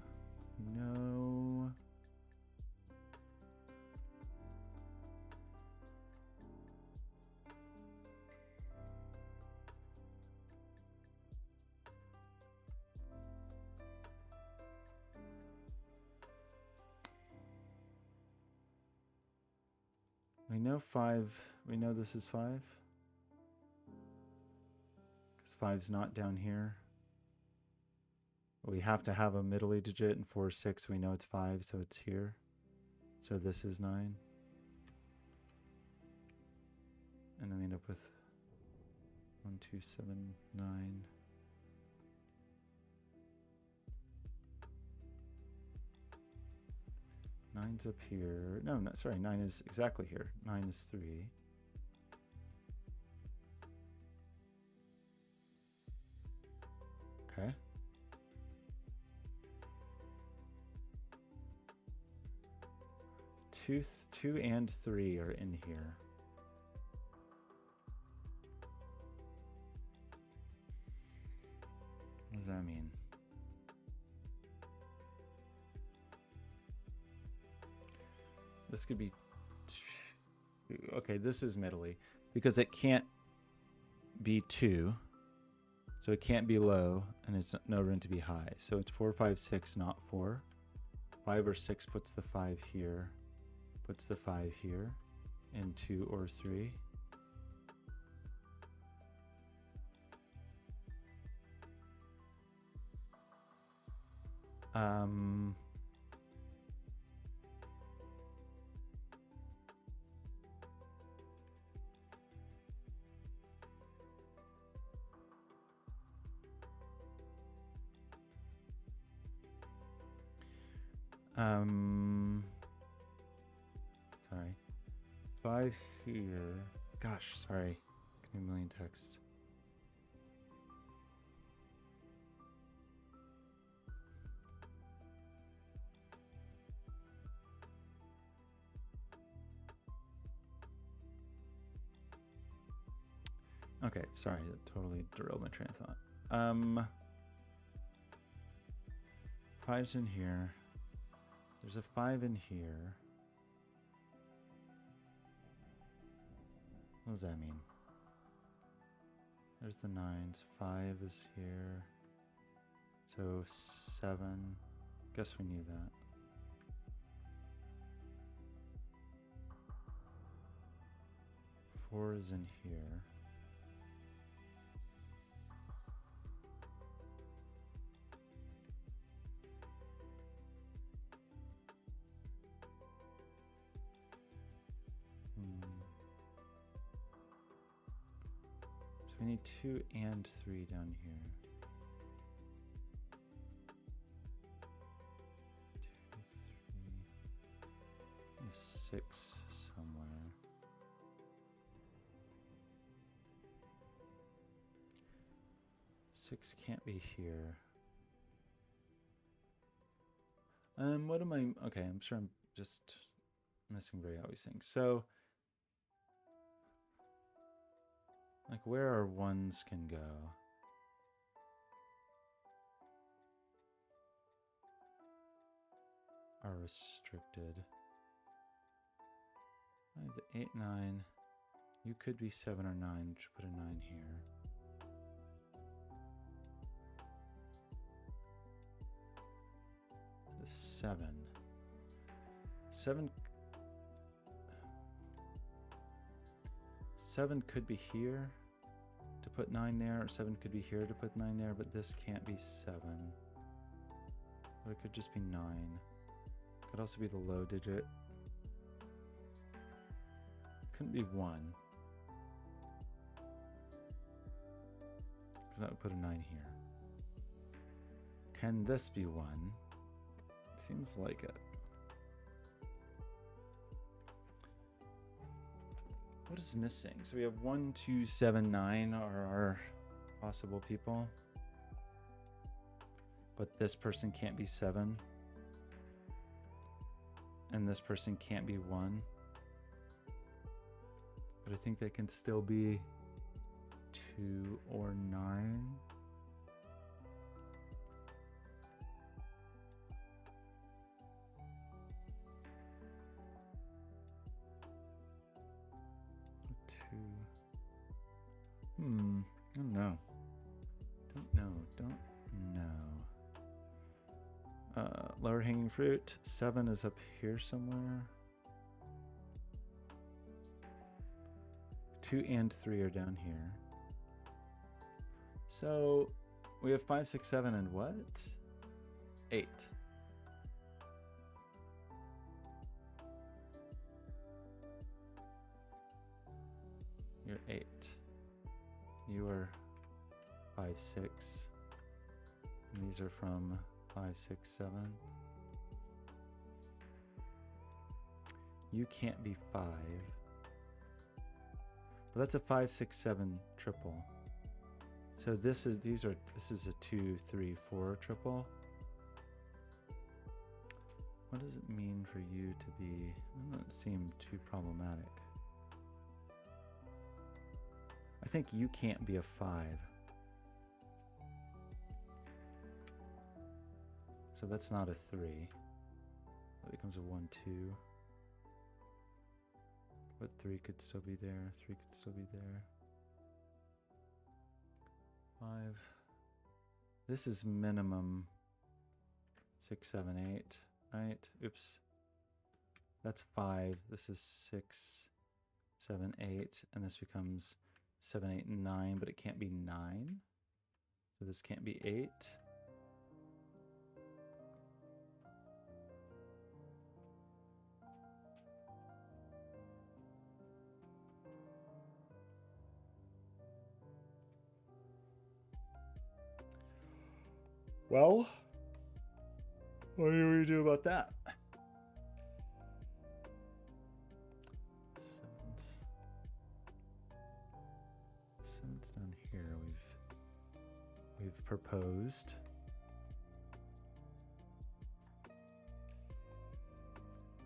We know we know 5, we know this is 5. Because 5's not down here. We have to have a middle digit, and 4 is 6. We know it's 5, so it's here. So this is 9. And then we end up with 1, 2, 7, 9. 9's up here. No, not sorry. 9 is exactly here. 9 is 3. Okay. Two and 3 are in here. What does that mean? This could be okay. This is middly because it can't be 2, so it can't be low, and it's no room to be high. So it's 4, 5, 6, not 4. 5 or 6 puts the 5 here, puts the 5 here, in 2 or 3. Sorry. 5 here. Gosh, sorry. It's gonna be a million texts. Okay, sorry, that totally derailed my train of thought. 5's in here. There's a 5 in here. What does that mean? There's the 9s. 5 is here. So 7. Guess we knew that. Four is in here. So we need 2 and 3 down here. 2, 3. 6 somewhere. Six can't be here. What am I? Okay, I'm sure I'm just missing very obvious things. So, like, where our ones can go? Are restricted. I have the 8, 9. You could be 7 or 9. We should put a 9 here. The 7. 7 could be here to put 9 there, or 7 could be here to put 9 there, but this can't be 7. But it could just be 9. Could also be the low digit. Couldn't be 1. Because that would put a 9 here. Can this be 1? Seems like it. What is missing? So we have 1, 2, 7, 9 are our possible people. But this person can't be 7. And this person can't be 1. But I think they can still be 2 or 9. I don't know. Don't know. Lower hanging fruit. 7 is up here somewhere. 2 and 3 are down here. So we have 5, 6, 7, and what? 8. You're 8. You are 5, 6. And these are from 5, 6, 7. You can't be 5. But that's a 5, 6, 7 triple. So this is a 2, 3, 4 triple. What does it mean for you to be? It doesn't seem too problematic. I think you can't be a 5. So that's not a 3. That becomes a 1, 2. But 3 could still be there. 3 could still be there. 5. This is minimum 6, 7, 8, right? Oops. That's 5. This is 6, 7, 8. And this becomes 7, 8, and 9, but it can't be 9. So this can't be 8. Well, what do we do about that? Seven's down here. We've proposed.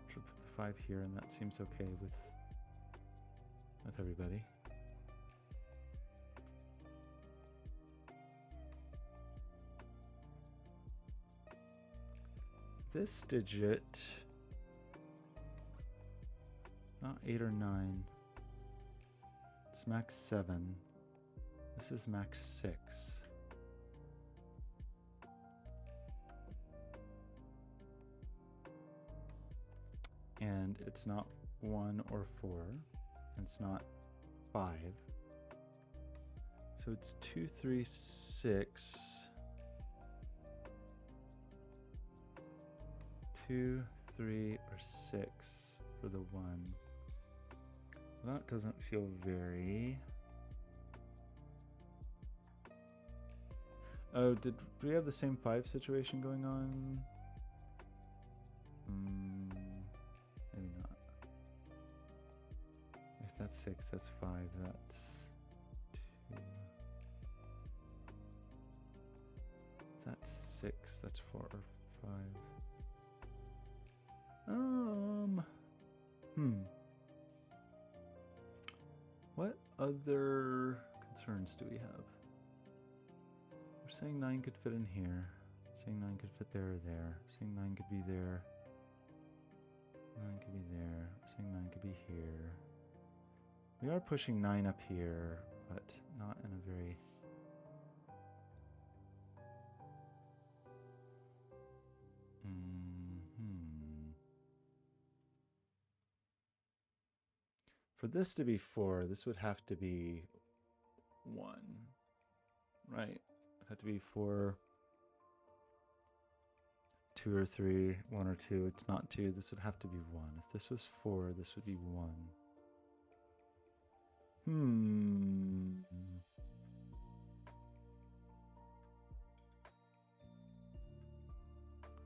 Should put the 5 here, and that seems okay with everybody. This digit, not 8 or 9. It's max 7. This is max 6. And it's not 1 or 4. And it's not 5. So it's 2, 3, 6. 2, 3, or 6 for the 1. That doesn't feel very... Oh, do we have the same 5 situation going on? Maybe not. If that's 6, that's 5, that's 2. That's 6, that's 4 or 5. What other concerns do we have? We're saying 9 could fit in here. Saying 9 could fit there or there. Saying 9 could be there. 9 could be there. Saying 9 could be here. We are pushing 9 up here, but not in a very... For this to be 4, this would have to be 1, right? It'd have to be 4, 2 or 3, 1 or 2. It's not 2. This would have to be 1. If this was 4, this would be 1.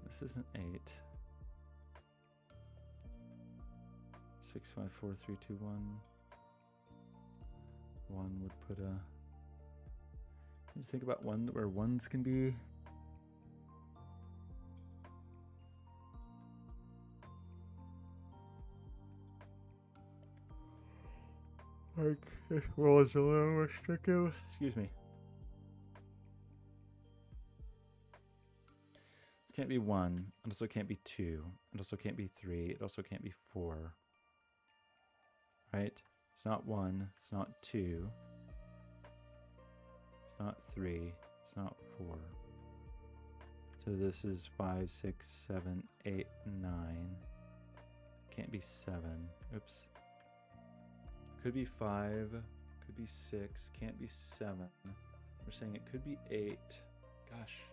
This isn't 8. 6, 5, 4, 3, 2, 1. 1 would put a... Can you think about 1 where 1s can be? Like, this world is a little restrictive. Excuse me. This can't be 1. It also can't be 2. It also can't be 3. It also can't be 4. Right? It's not 1. It's not 2. It's not 3. It's not 4. So this is 5, 6, 7, 8, 9. Can't be 7. Oops. Could be 5. Could be 6. Can't be 7. We're saying it could be 8. Gosh.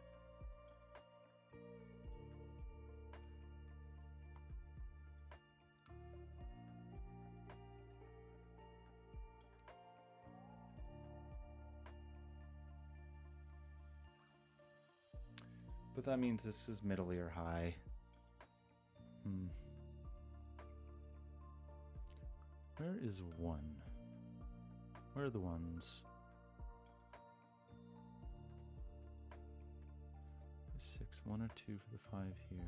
But that means this is middle or high. Where is 1? Where are the ones? 6, 1 or 2 for the 5 here.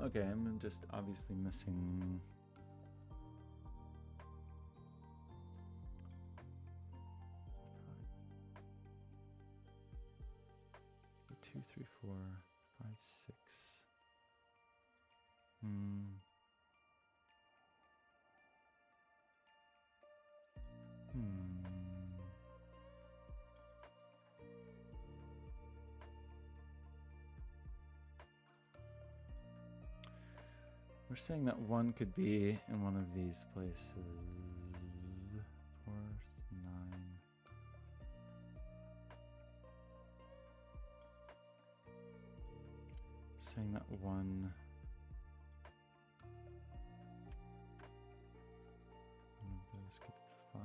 Okay, I'm just obviously missing. 2, 3, 4, 5, 6. We're saying that 1 could be in one of these places. 4, 9. Saying that 1 of those could be 5.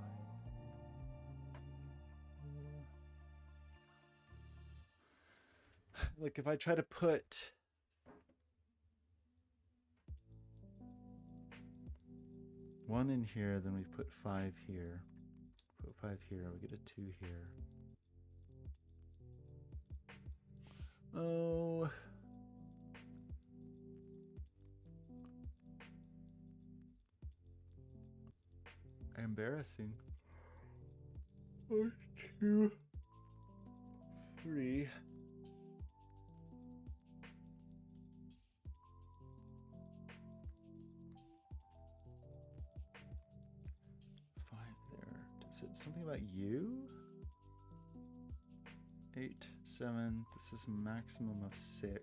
Like if I try to put one in here, then we put 5 here. Put 5 here, we get a 2 here. Oh. Embarrassing. 1, 2, 3. 5 there. Is it something about you? 8, 7. This is a maximum of 6.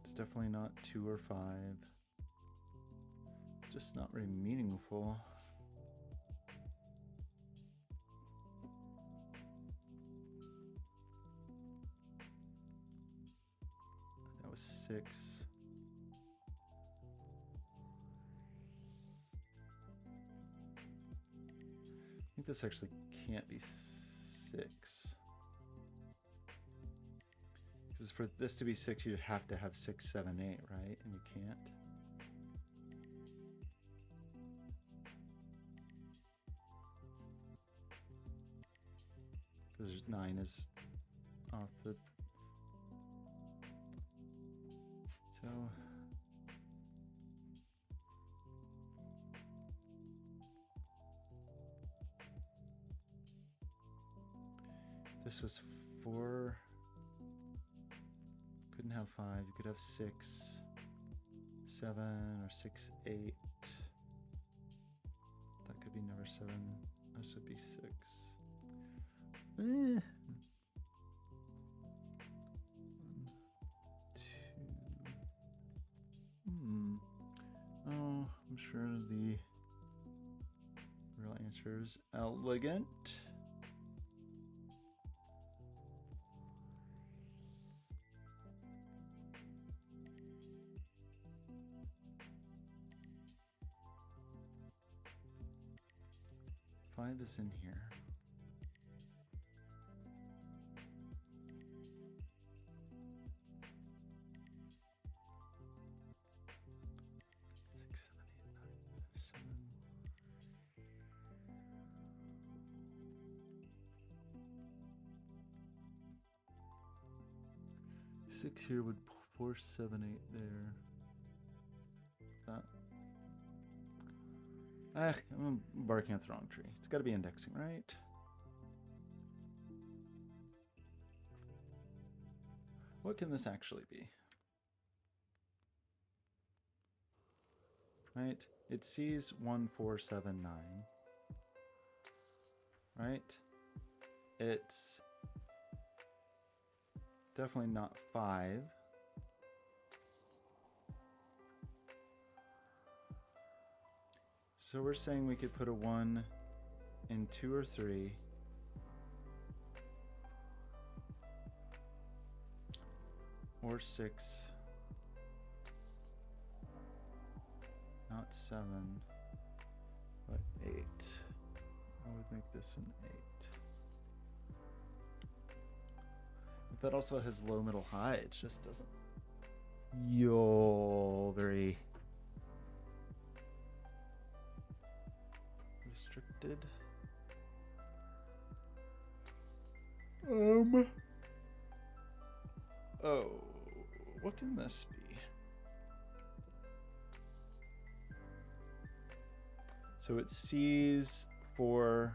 It's definitely not 2 or 5. Just not very meaningful. That was 6. I think this actually can't be 6. Because for this to be 6, you'd have to have 6, 7, 8, right? And you can't. Because 9 is off the... So... This was 4... Couldn't have 5. You could have 6, 7, or 6, 8. That could be number 7. This would be 6. Eh. 1, 2. Oh, I'm sure the real answer is elegant. Find this in here. Six, 7, 8, 9, 7. 6 here would force 7, 8 there. That. I'm barking at the wrong tree. It's got to be indexing, right? What can this actually be? Right? It sees 1, 4, 7, 9. Right? It's definitely not 5. So we're saying we could put a 1 in 2 or 3. Or 6. Not 7, but 8. I would make this an 8. But that also has low, middle, high. It just doesn't feel very restricted. Oh, what can this be? So it sees 4,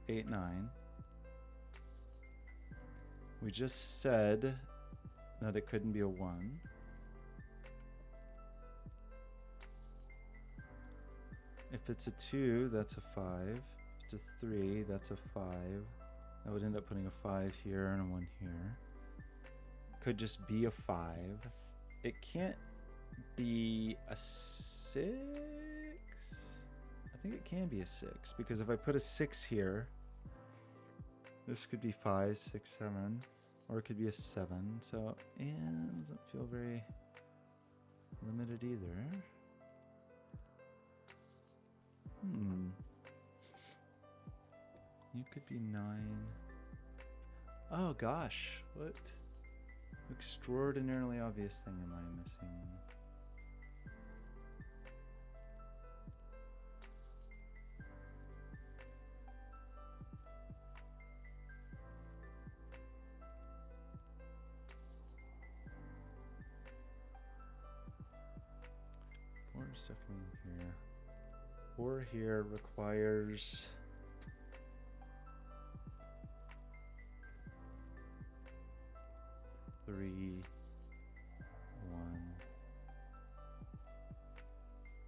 8, 9. We just said that it couldn't be a 1. If it's a 2, that's a 5. If it's a 3, that's a 5. I would end up putting a 5 here and a 1 here. Could just be a 5. It can't be a 6. I think it can be a 6 because if I put a 6 here, this could be 5, 6, 7, or it could be a 7. So, yeah, it doesn't feel very limited either. You could be 9. Oh gosh, what extraordinarily obvious thing am I missing? Four is definitely here. 4 here requires 3, 1.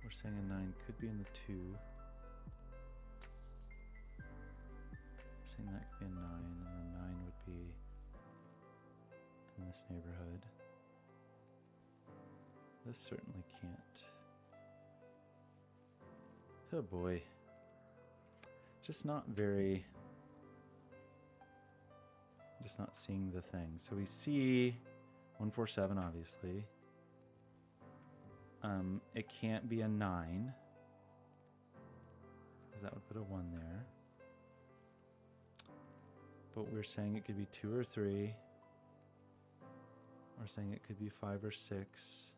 We're saying a 9 could be in the 2. We're saying that could be a 9, and the 9 would be in this neighborhood. This certainly can't. Oh boy. Just not very... Just not seeing the thing. So we see 147, obviously. It can't be a 9. Because that would put a 1 there. But we're saying it could be 2 or 3. We're saying it could be 5 or 6.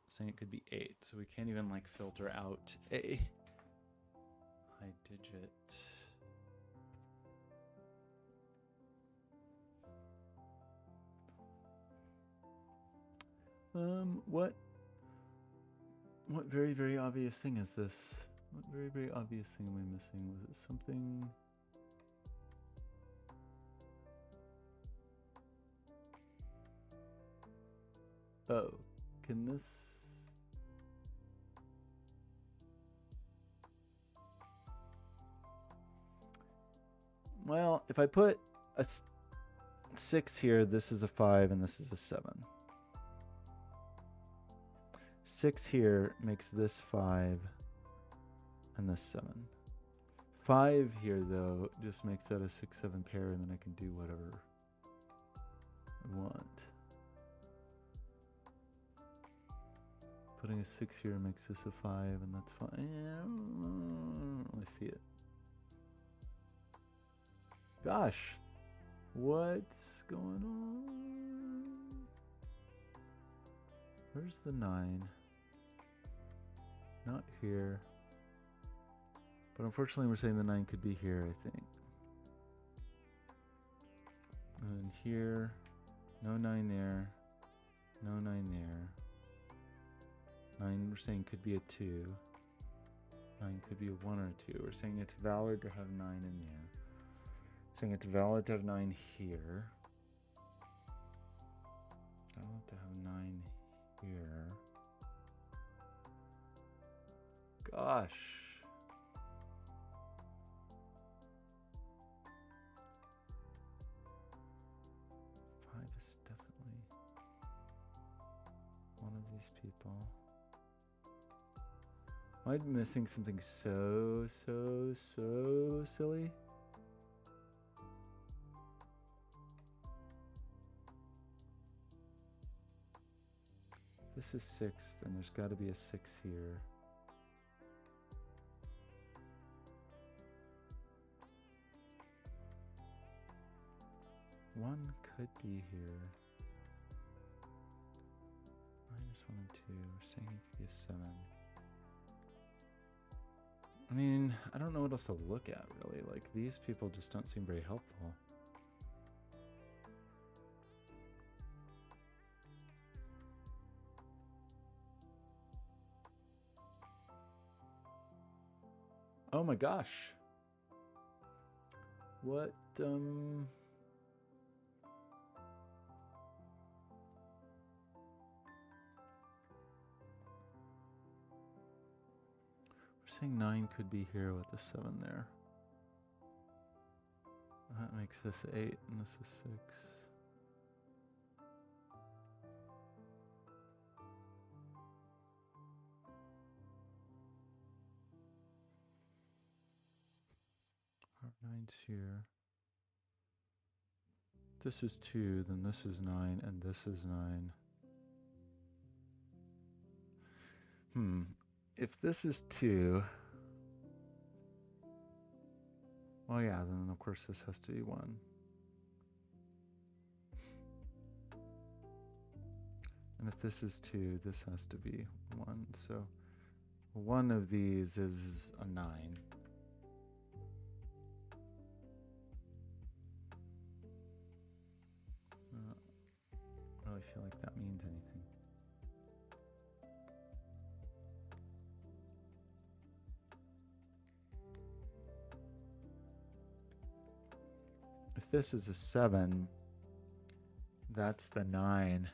Saying it could be 8, so we can't even like filter out a high digit. What very, very obvious thing is this? What very, very obvious thing am I missing? Was it something? Oh, can this? Well, if I put a 6 here, this is a 5 and this is a 7. 6 here makes this 5 and this 7. 5 here, though, just makes that a 6-7 pair, and then I can do whatever I want. Putting a 6 here makes this a 5, and that's fine. Yeah, I don't really see it. Gosh, what's going on? Where's the 9? Not here. But unfortunately, we're saying the 9 could be here, I think. And here, no 9 there, no 9 there. 9 we're saying could be a 2. 9 could be a 1 or a 2. We're saying it's valid to have 9 in there. Saying it's valid to have 9 here. Valid to have 9 here. Gosh. Is definitely one of these people. Am I missing something so silly? This is 6, then there's got to be a 6 here. One could be here. -1 and 2. We're saying it could be a 7. I mean, I don't know what else to look at, really. Like, these people just don't seem very helpful. Oh my gosh. What, we're saying 9 could be here with the 7 there. That makes this 8 and this is 6. Our 9's here. This is 2, then this is 9, and this is 9. If this is 2, well, yeah, then of course this has to be 1. And if this is 2, this has to be 1. So one of these is a 9. I don't really feel like that means anything. If this is a 7, that's the 9.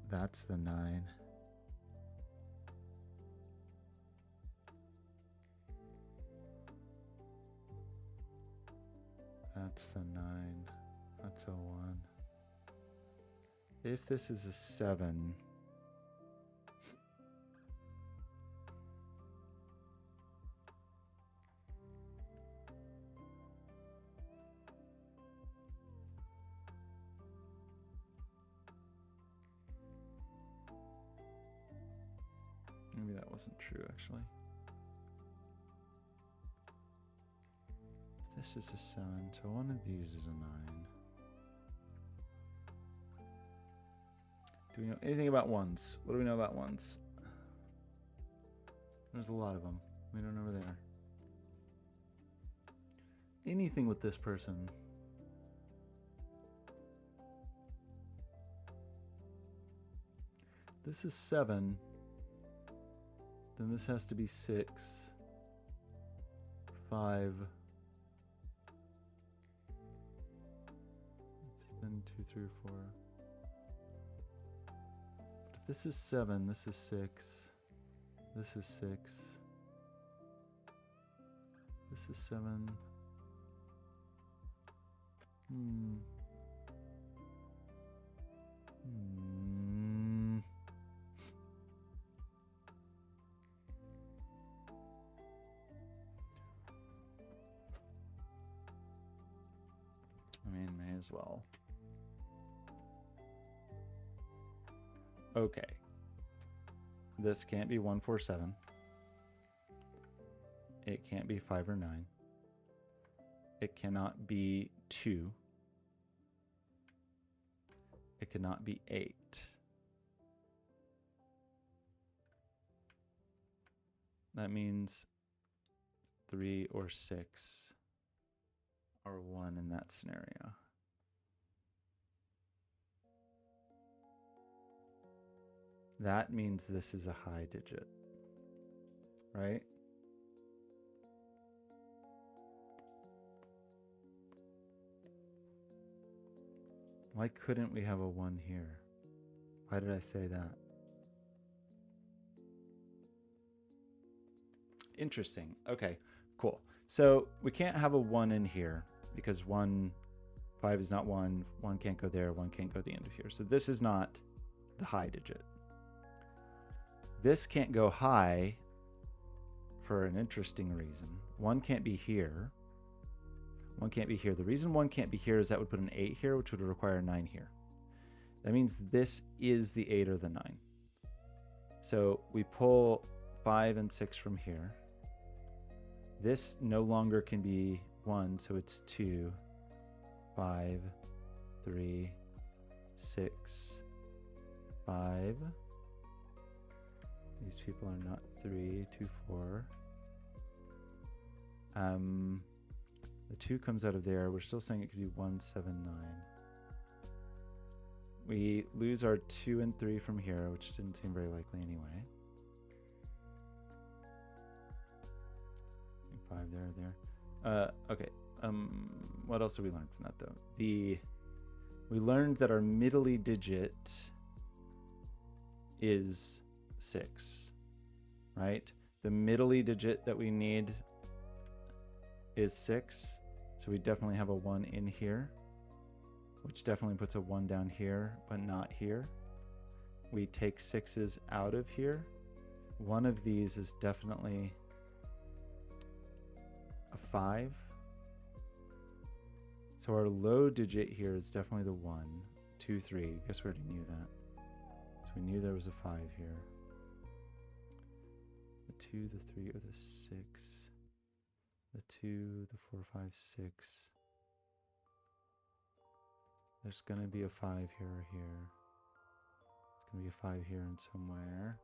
That's the 9. That's the 9. That's a 1. If this is a 7, maybe that wasn't true, actually. This is a 7, so one of these is a 9. Do we know anything about ones? What do we know about ones? There's a lot of them. We don't know where they are. Anything with this person? This is 7. Then this has to be 6, 5. Then 2, 3, 4. But if this is 7, this is 6. This is 6. This is 7. I mean, may as well. Okay. This can't be 1, 4, 7. It can't be 5 or 9. It cannot be 2. It cannot be 8. That means 3 or 6 are 1 in that scenario. That means this is a high digit, right? Why couldn't we have a 1 here? Why did I say that? Interesting. Okay, cool. So we can't have a 1 in here because 1, 5 is not 1. 1 can't go there. 1 can't go at the end of here. So this is not the high digit. This can't go high for an interesting reason. 1 can't be here. 1 can't be here. The reason 1 can't be here is that would put an 8 here, which would require a 9 here. That means this is the 8 or the 9. So we pull 5 and 6 from here. This no longer can be 1, so it's 2, 5, 3, 6, 5. These people are not 3, 2, 4. The 2 comes out of there. We're still saying it could be 1, 7, 9. We lose our 2 and 3 from here, which didn't seem very likely anyway. 5 there. Okay. What else did we learn from that though? We learned that our middly digit is 6, right? The middly digit that we need is 6, so we definitely have a 1 in here, which definitely puts a 1 down here, but not here. We take 6s out of here. One of these is definitely a 5. So our low digit here is definitely the 1, 2, 3. Guess we already knew that. So we knew there was a 5 here. The 2, the 3, or the 6. The 2, the 4, 5, 6. There's going to be a 5 here or here. There's going to be a 5 here and somewhere.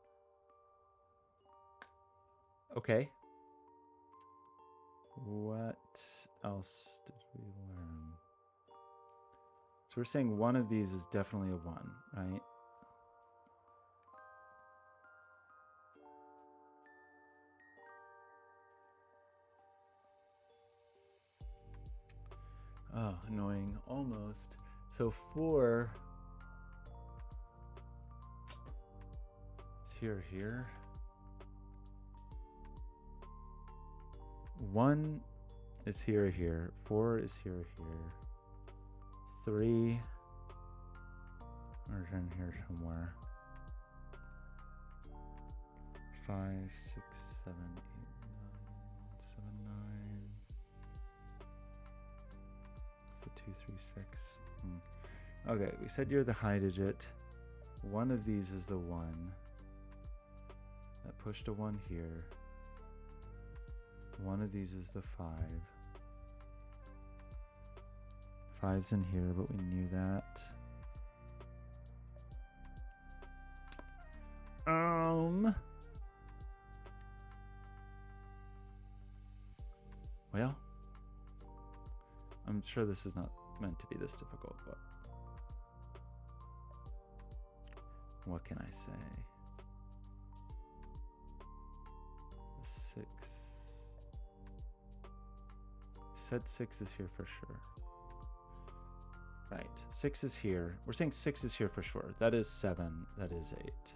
Okay. What else did we learn? So we're saying one of these is definitely a 1, right? Oh, annoying. Almost. So 4 is here, here. 1 is here, here. 4 is here, here. 3 are in here somewhere. 5, 6, 7, 8, 9, 7, 9. It's the 2, 3, 6. Okay, we said you're the high digit. One of these is the 1. That pushed a 1 here. One of these is the 5. 5's in here, but we knew that. Well, I'm sure this is not meant to be this difficult, but what can I say? 6. Said 6 is here for sure. Right, 6 is here. We're saying 6 is here for sure. That is 7. That is 8.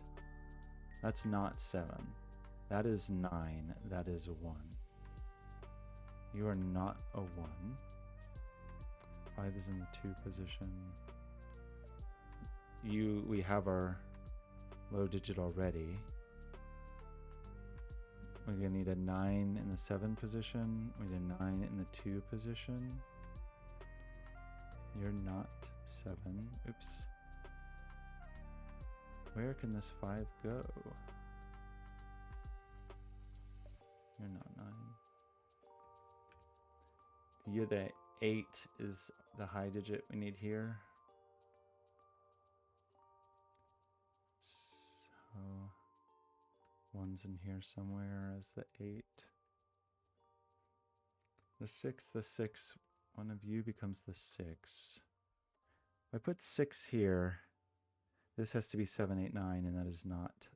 That's not 7. That is 9. That is 1. You are not a 1. 5 is in the 2 position. We have our low digit already. We're gonna need a 9 in the 7 position. We need a 9 in the 2 position. You're not 7. Oops. Where can this 5 go? You're not 9. You're the 8 is the high digit we need here. So 1's in here somewhere as the 8. The 6, one of you becomes the 6. If I put 6 here, this has to be 7, 8, 9, and that is not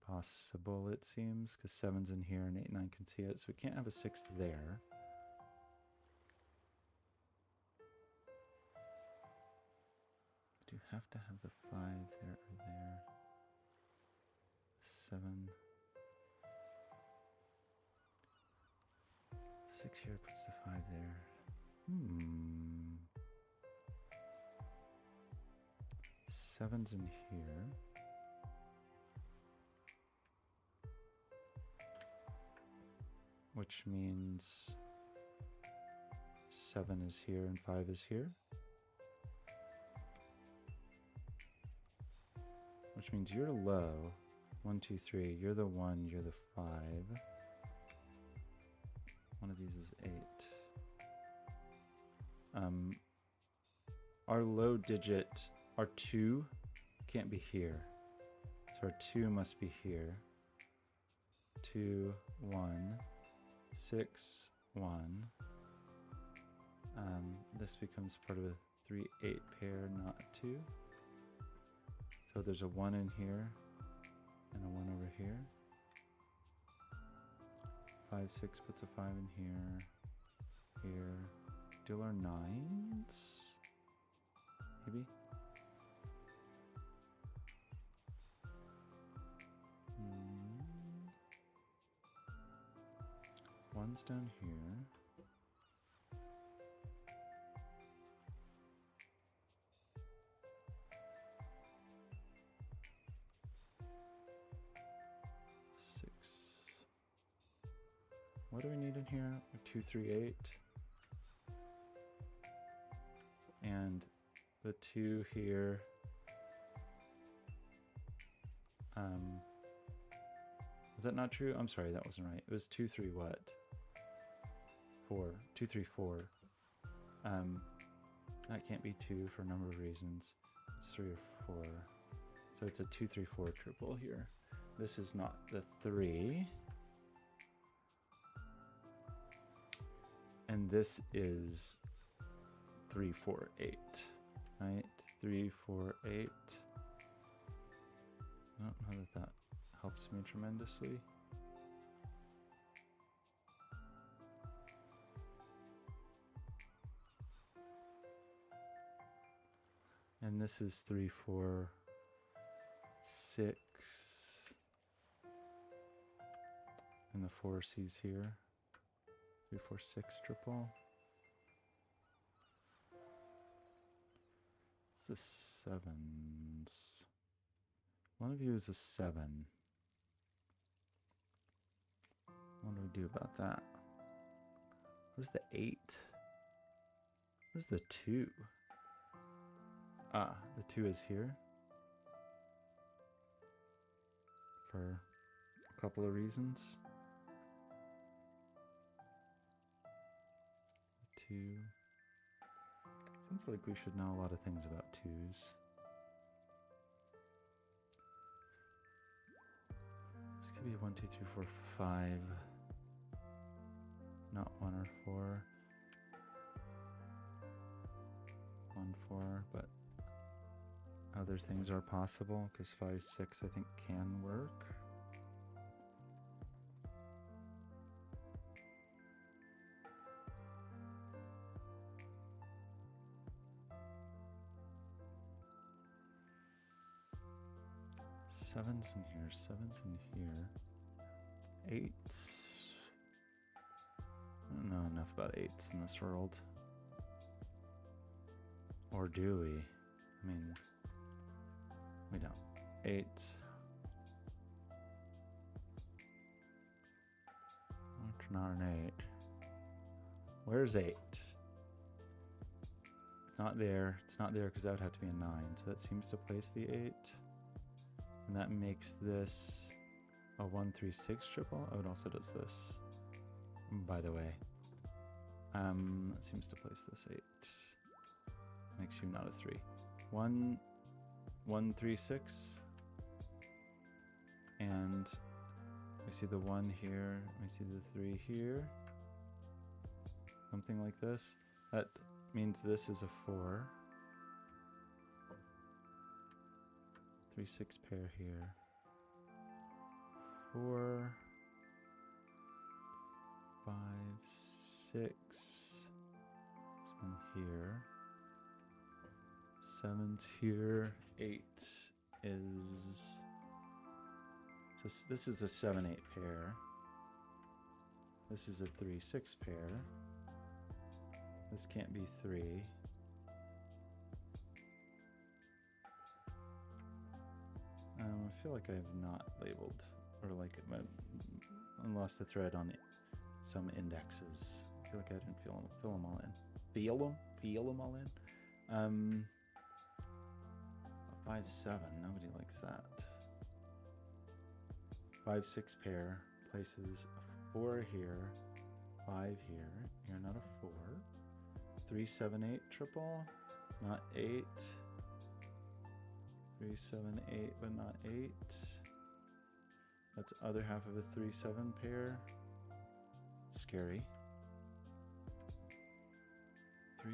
possible, it seems, because 7's in here and 8, 9 can see it, so we can't have a 6 there. We do have to have the 5 there or there. 7. 6 here puts the 5 there. 7's in here. Which means 7 is here and 5 is here. which means you're low. 1, 2, 3. You're the 1, you're the 5. One of these is 8. Our low digit, our 2 can't be here. So our 2 must be here. 2, 1, 6, 1. This becomes part of a 3, 8 pair, not 2. So there's a 1 in here and a 1 over here. 5, 6 puts a 5 in here. Here. Still our 9s? Maybe? One's down here. What do we need in here? 2, 3, 8. And the 2 here. Is that not true? I'm sorry, that wasn't right. It was 2, 3 what? 4. 2, 3, 4. That can't be 2 for a number of reasons. It's 3 or 4. So it's a 2, 3, 4 triple here. This is not the 3. And this is 3, 4, 8, right? 3, 4, 8. I don't know that helps me tremendously. And this is 3, 4, 6. And the 4 C's here. 3, 4, 6 triple. It's the 7s. One of you is a 7. What do we do about that? Where's the 8? Where's the 2? Ah, the 2 is here. For a couple of reasons. 2. Seems like we should know a lot of things about 2s. This could be 1, 2, 3, 4, 5. Not 1 or 4. 1, 4, but other things are possible because 5, 6 I think can work. Sevens in here, 7's in here. 8s. I don't know enough about 8s in this world. Or do we? I mean, we don't. 8. It's not an 8. Where's 8? Not there. It's not there because that would have to be a 9. So that seems to place the 8. And that makes this a 1, 3, 6 triple. Oh, it also does this, by the way. That seems to place this 8. Makes you not a 3. 1, 1, 3, 6. And we see the 1 here. We see the 3 here. Something like this. That means this is a 4. 3, 6 pair here. 4, 5, 6. It's in here. 7's here. 8 is. So this is a 7, 8 pair. This is a 3, 6 pair. This can't be 3. I feel like I have not labeled, or like I lost the thread on some indexes. I feel like I didn't fill them all in. Feel them all in. 5-7. Nobody likes that. 5-6 pair places a 4 here, 5 here. You're not a 4. 3-7-8 triple, not 8. 3-7-8, but not 8. That's other half of a 3-7 pair. It's scary. 3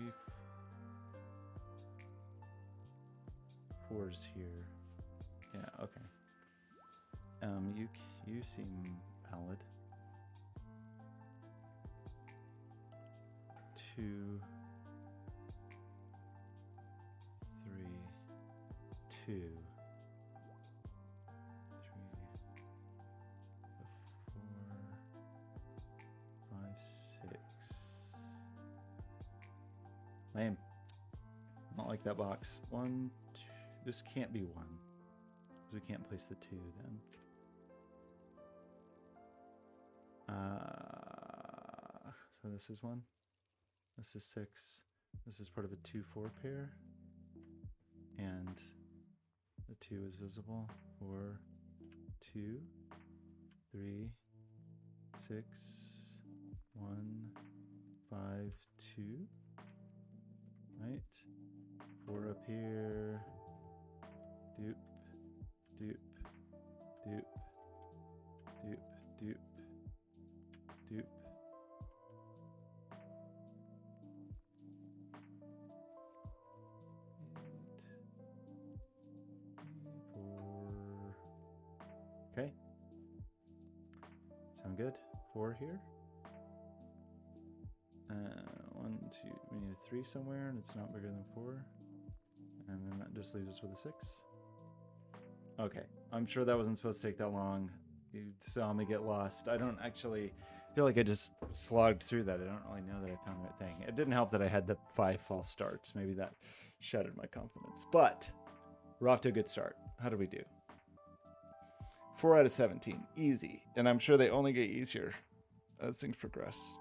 4s here. Yeah, okay. You seem valid. 2 3 2 3 4 5 6. Lame. Not like that box. 1 2. This can't be 1 because we can't place the 2 then. So this is 1. This is 6. This is part of a 2-4 pair. And the 2 is visible. 4, 2, 3, 6, 1, 5, 2. Right? 4 up here. Doop, doop, doop, doop, doop, doop. Okay. Sound good? 4 here. 1, 2. We need a 3 somewhere, and it's not bigger than 4. And then that just leaves us with a 6. Okay. I'm sure that wasn't supposed to take that long. You saw me get lost. I don't actually feel like I just slogged through that. I don't really know that I found the right thing. It didn't help that I had the 5 false starts. Maybe that shattered my confidence. But we're off to a good start. How did we do? 4 out of 17. Easy. And I'm sure they only get easier as things progress.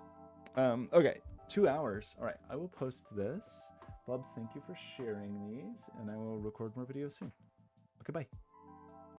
Okay. 2 hours. All right. I will post this. Blobz, thank you for sharing these. And I will record more videos soon. Okay, bye.